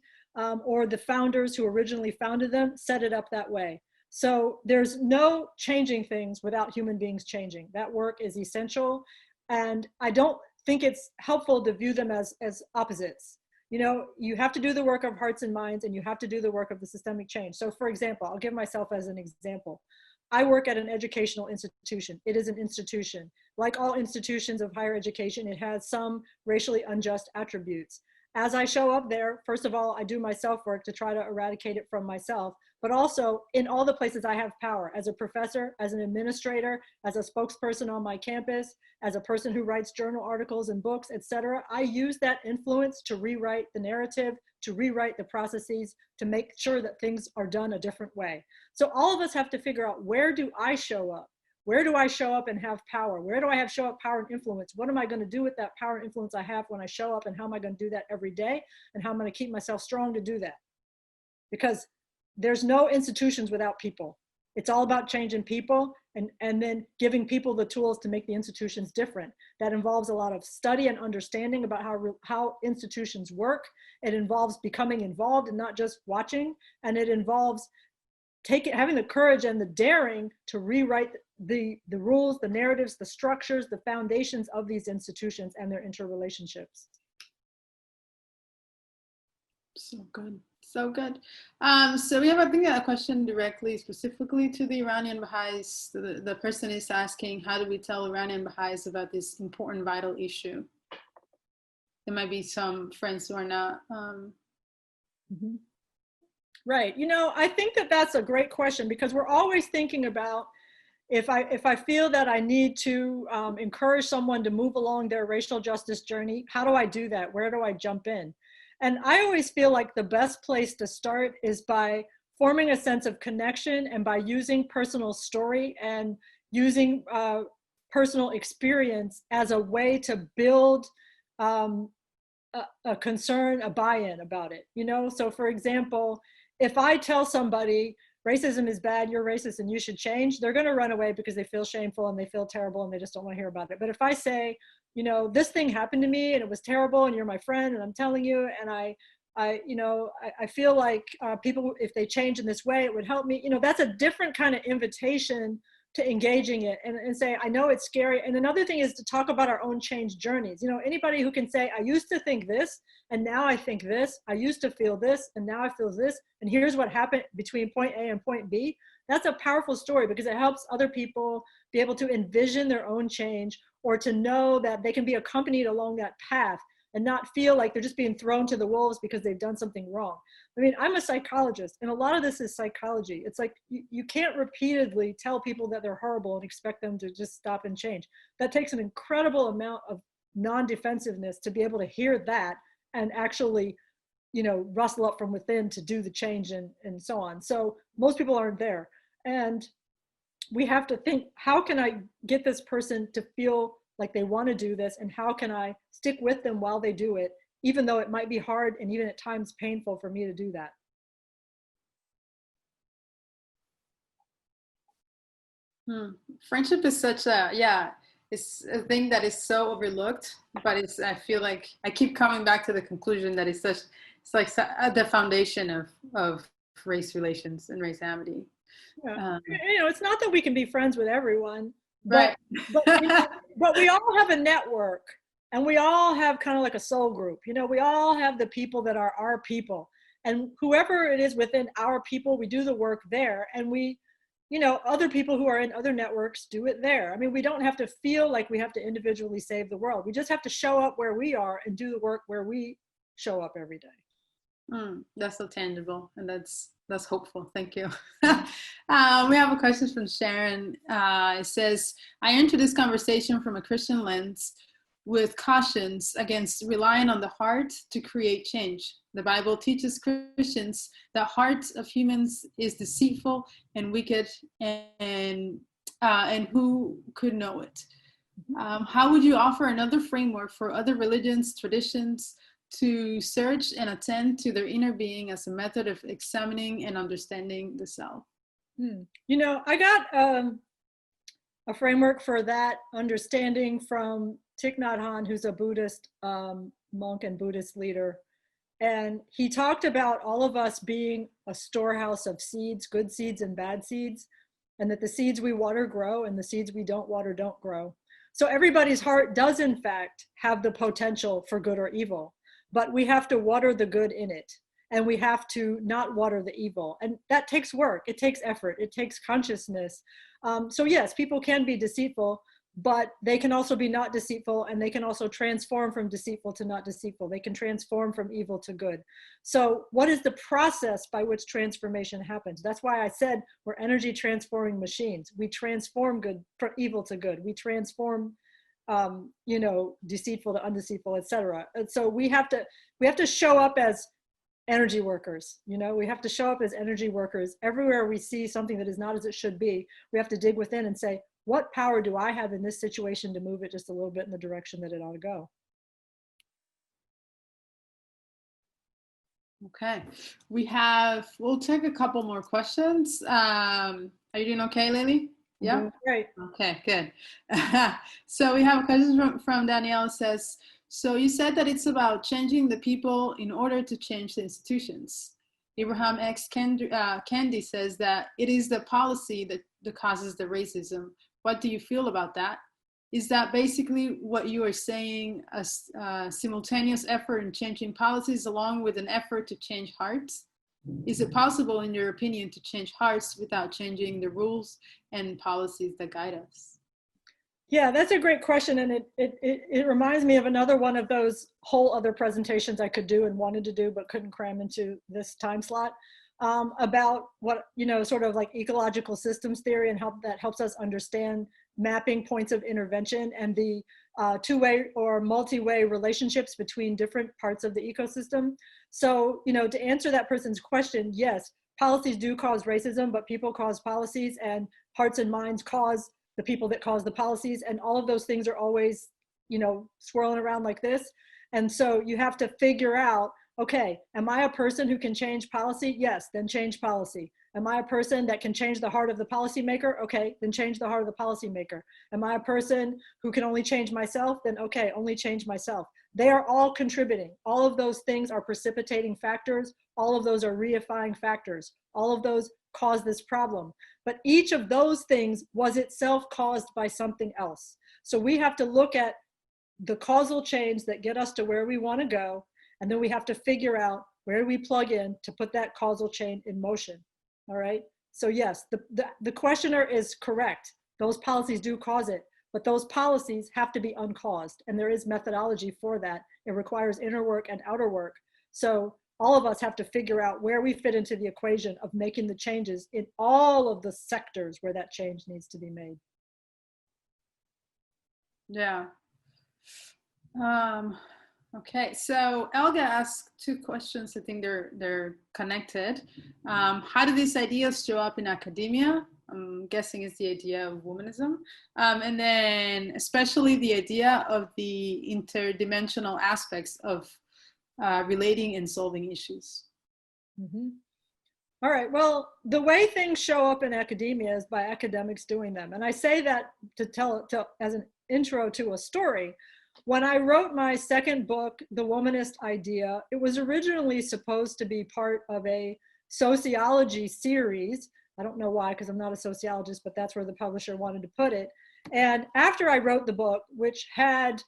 or the founders who originally founded them set it up that way. So there's no changing things without human beings changing. That work is essential. And I don't think it's helpful to view them as opposites. You know, you have to do the work of hearts and minds, and you have to do the work of the systemic change. So for example, I'll give myself as an example. I work at an educational institution. It is an institution. Like all institutions of higher education, it has some racially unjust attributes. As I show up there, first of all, I do my self-work to try to eradicate it from myself, but also in all the places I have power, as a professor, as an administrator, as a spokesperson on my campus, as a person who writes journal articles and books, etc. I use that influence to rewrite the narrative, to rewrite the processes, to make sure that things are done a different way. So all of us have to figure out, where do I show up? Where do I show up and have power? Where do I have show up power and influence? What am I going to do with that power and influence I have when I show up, and how am I going to do that every day? And how am I going to keep myself strong to do that? Because there's no institutions without people. It's all about changing people and then giving people the tools to make the institutions different. That involves a lot of study and understanding about how institutions work. It involves becoming involved and not just watching. And it involves having the courage and the daring to rewrite the rules, the narratives, the structures, the foundations of these institutions and their interrelationships. So good. So good. So we have, I think, a question directly, specifically to the Iranian Baha'is. The person is asking, how do we tell Iranian Baha'is about this important, vital issue? there might be some friends who are not. Mhm. Right. You know, I think that that's a great question, because we're always thinking about, if I feel that I need to encourage someone to move along their racial justice journey, how do I do that? Where do I jump in? And I always feel like the best place to start is by forming a sense of connection, and by using personal story and using personal experience as a way to build a concern, a buy-in about it. You know, so for example, if I tell somebody racism is bad, you're racist and you should change, they're going to run away because they feel shameful and they feel terrible and they just don't want to hear about it. But if I say, you know, this thing happened to me and it was terrible and you're my friend and I'm telling you, and I feel like people, if they change in this way, it would help me, you know, that's a different kind of invitation to engaging it, and say, I know it's scary. And another thing is to talk about our own change journeys. You know, anybody who can say, I used to think this, and now I think this, I used to feel this, and now I feel this, and here's what happened between point A and point B. That's a powerful story, because it helps other people be able to envision their own change, or to know that they can be accompanied along that path and not feel like they're just being thrown to the wolves because they've done something wrong. I mean, I'm a psychologist, and a lot of this is psychology. It's like you can't repeatedly tell people that they're horrible and expect them to just stop and change. That takes an incredible amount of non-defensiveness to be able to hear that and actually, you know, rustle up from within to do the change, and so on. So most people aren't there. And we have to think, how can I get this person to feel like they want to do this, and how can I stick with them while they do it, even though it might be hard and even at times painful for me to do that. Friendship is such a, it's a thing that is so overlooked, but it's, I feel like I keep coming back to the conclusion that it's such, it's like the foundation of race relations and race amity. Yeah. You know, it's not that we can be friends with everyone, Right. but we all have a network, and we all have kind of like a soul group. You know, we all have the people that are our people, and whoever it is within our people, we do the work there, and we, you know, other people who are in other networks do it there. I mean, we don't have to feel like we have to individually save the world. We just have to show up where we are and do the work where we show up every day. That's so tangible, and that's hopeful. Thank you. We have a question from Sharon. It says, I enter this conversation from a Christian lens with cautions against relying on the heart to create change. The Bible teaches Christians that hearts of humans is deceitful and wicked, and who could know it? How would you offer another framework for other religions, traditions, to search and attend to their inner being as a method of examining and understanding the self? You know, I got a framework for that understanding from Thich Nhat Hanh, who's a Buddhist monk and Buddhist leader. And he talked about all of us being a storehouse of seeds, good seeds and bad seeds, and that the seeds we water grow and the seeds we don't water don't grow. So everybody's heart does in fact have the potential for good or evil, but we have to water the good in it, and we have to not water the evil. And that takes work, it takes effort, it takes consciousness. So yes, people can be deceitful, but they can also be not deceitful, and they can also transform from deceitful to not deceitful. They can transform from evil to good. So what is the process by which transformation happens? That's why I said we're energy transforming machines. We transform good from evil to good. We transform you know, deceitful to undeceitful, etc. And so we have to show up as energy workers. You know, we have to show up as energy workers everywhere we see something that is not as it should be. We have to dig within and say, what power do I have in this situation to move it just a little bit in the direction that it ought to go? Okay, we'll take a couple more questions. Are you doing okay, Layli? Yeah, great. Okay, good. So we have a question from Danielle. It says, so you said that it's about changing the people in order to change the institutions. Abraham X. Candy says that it is the policy that causes the racism. What do you feel about that? Is that basically what you are saying, a simultaneous effort in changing policies along with an effort to change hearts? Is it possible, in your opinion, to change hearts without changing the rules and policies that guide us? Yeah, that's a great question. And it reminds me of another one of those whole other presentations I could do and wanted to do, but couldn't cram into this time slot, about what, sort of like ecological systems theory and how that helps us understand mapping points of intervention and the two-way or multi-way relationships between different parts of the ecosystem. So, to answer that person's question, yes, policies do cause racism, but people cause policies, and hearts and minds cause the people that cause the policies, and all of those things are always, swirling around like this. And so you have to figure out, okay, am I a person who can change policy? Yes, then change policy. Am I a person that can change the heart of the policymaker? Okay, then change the heart of the policymaker. Am I a person who can only change myself? Then okay, only change myself. They are all contributing. All of those things are precipitating factors. All of those are reifying factors. All of those cause this problem. But each of those things was itself caused by something else. So we have to look at the causal chains that get us to where we want to go, and then we have to figure out where we plug in to put that causal chain in motion. All right. So yes, the questioner is correct. Those policies do cause it, but those policies have to be uncaused, and there is methodology for that. It requires inner work and outer work. So all of us have to figure out where we fit into the equation of making the changes in all of the sectors where that change needs to be made. Yeah. Okay, so Elga asked two questions. I think they're connected. How do these ideas show up in academia? I'm guessing it's the idea of womanism. And then especially the idea of the interdimensional aspects of relating and solving issues. Mm-hmm. All right, well, the way things show up in academia is by academics doing them. And I say that to tell as an intro to a story. When I wrote my second book, The Womanist Idea, it was originally supposed to be part of a sociology series. I don't know why, because I'm not a sociologist, but that's where the publisher wanted to put it. And after I wrote the book, which had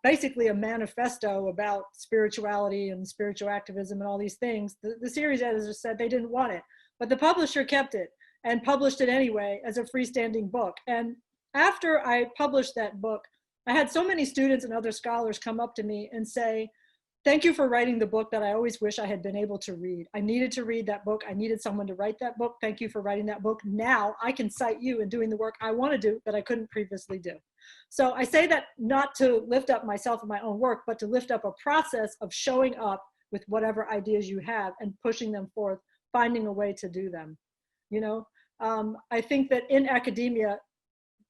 basically a manifesto about spirituality and spiritual activism and all these things, the series editor said they didn't want it, but the publisher kept it and published it anyway as a freestanding book. And after I published that book, I had so many students and other scholars come up to me and say, thank you for writing the book that I always wish I had been able to read. I needed to read that book. I needed someone to write that book. Thank you for writing that book. Now I can cite you in doing the work I want to do that I couldn't previously do. So I say that not to lift up myself and my own work, but to lift up a process of showing up with whatever ideas you have and pushing them forth, finding a way to do them. I think that in academia,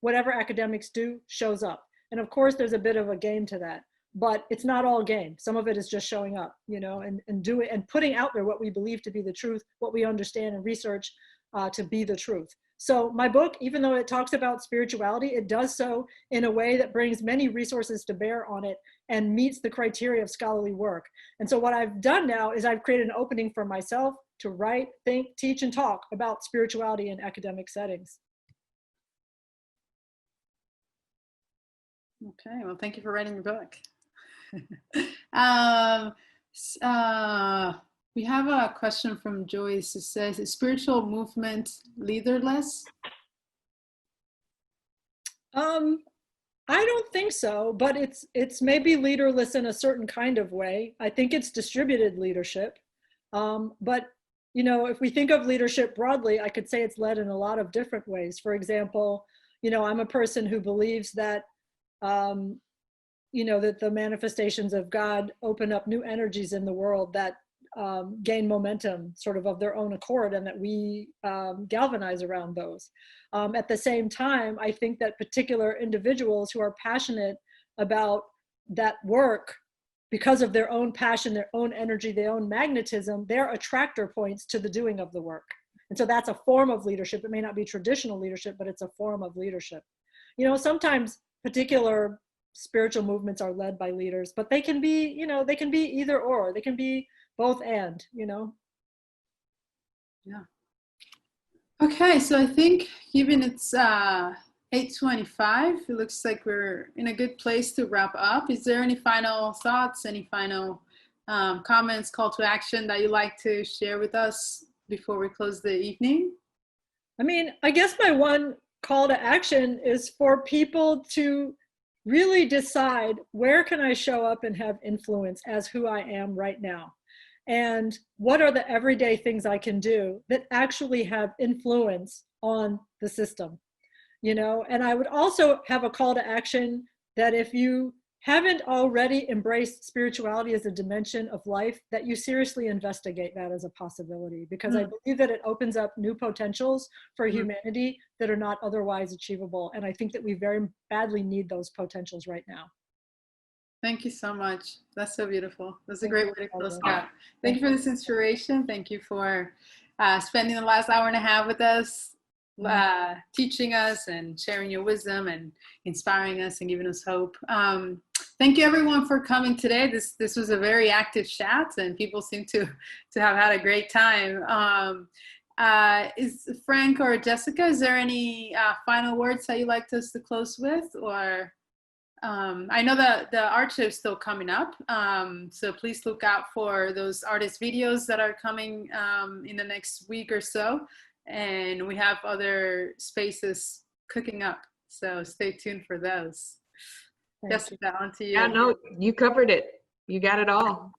whatever academics do shows up. And of course, there's a bit of a game to that, but it's not all game. Some of it is just showing up, and do it and putting out there what we believe to be the truth, what we understand and research to be the truth. So my book, even though it talks about spirituality, it does so in a way that brings many resources to bear on it and meets the criteria of scholarly work. And so what I've done now is I've created an opening for myself to write, think, teach, and talk about spirituality in academic settings. Okay, well, thank you for writing your book. We have a question from Joyce. It says, is spiritual movement leaderless? I don't think so, but it's maybe leaderless in a certain kind of way. I think it's distributed leadership. But if we think of leadership broadly, I could say it's led in a lot of different ways. For example, I'm a person who believes that that the manifestations of God open up new energies in the world that gain momentum sort of their own accord, and that we galvanize around those. At the same time, I think that particular individuals who are passionate about that work, because of their own passion, their own energy, their own magnetism, they're attractor points to the doing of the work. And so that's a form of leadership. It may not be traditional leadership, but it's a form of leadership. Sometimes particular spiritual movements are led by leaders, but they can be, they can be either or, they can be both and, Yeah. Okay, so I think given it's 8:25, it looks like we're in a good place to wrap up. Is there any final thoughts, any final comments, call to action that you'd like to share with us before we close the evening? I mean, I guess my one call to action is for people to really decide, where can I show up and have influence as who I am right now? And what are the everyday things I can do that actually have influence on the system? You know, and I would also have a call to action that if you haven't already embraced spirituality as a dimension of life, that you seriously investigate that as a possibility, because I believe that it opens up new potentials for humanity that are not otherwise achievable. And I think that we very badly need those potentials right now. Thank you so much. That's so beautiful. That's a great way to close out. Thank you for this inspiration. Thank you for spending the last hour and a half with us, teaching us and sharing your wisdom and inspiring us and giving us hope. Thank you everyone for coming today. This was a very active chat and people seem to have had a great time. Is Frank or Jessica, is there any final words that you'd like us to close with? Or I know that the art show is still coming up, so please look out for those artist videos that are coming in the next week or so. And we have other spaces cooking up, so stay tuned for those. Jessica, on to you. Yeah, no, you covered it. You got it all.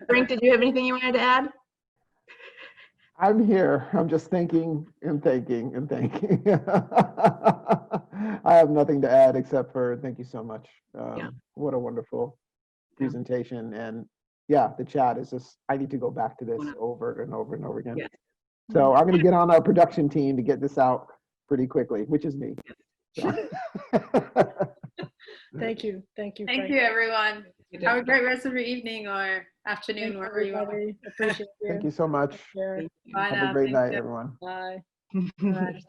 Frank, did you have anything you wanted to add? I'm here. I'm just thinking and thinking and thinking. I have nothing to add except for thank you so much. What a wonderful presentation. And yeah, the chat is just, I need to go back to this over and over and over again. Yes. So I'm going to get on our production team to get this out pretty quickly, which is me. So. Thank you. Thank you. Thank Frank. you, everyone. Have a great rest of your evening or afternoon, Thanks, wherever you are. everybody. Appreciate you. Thank you so much. Bye Have now. a great Thank night, you. everyone. Bye. Bye.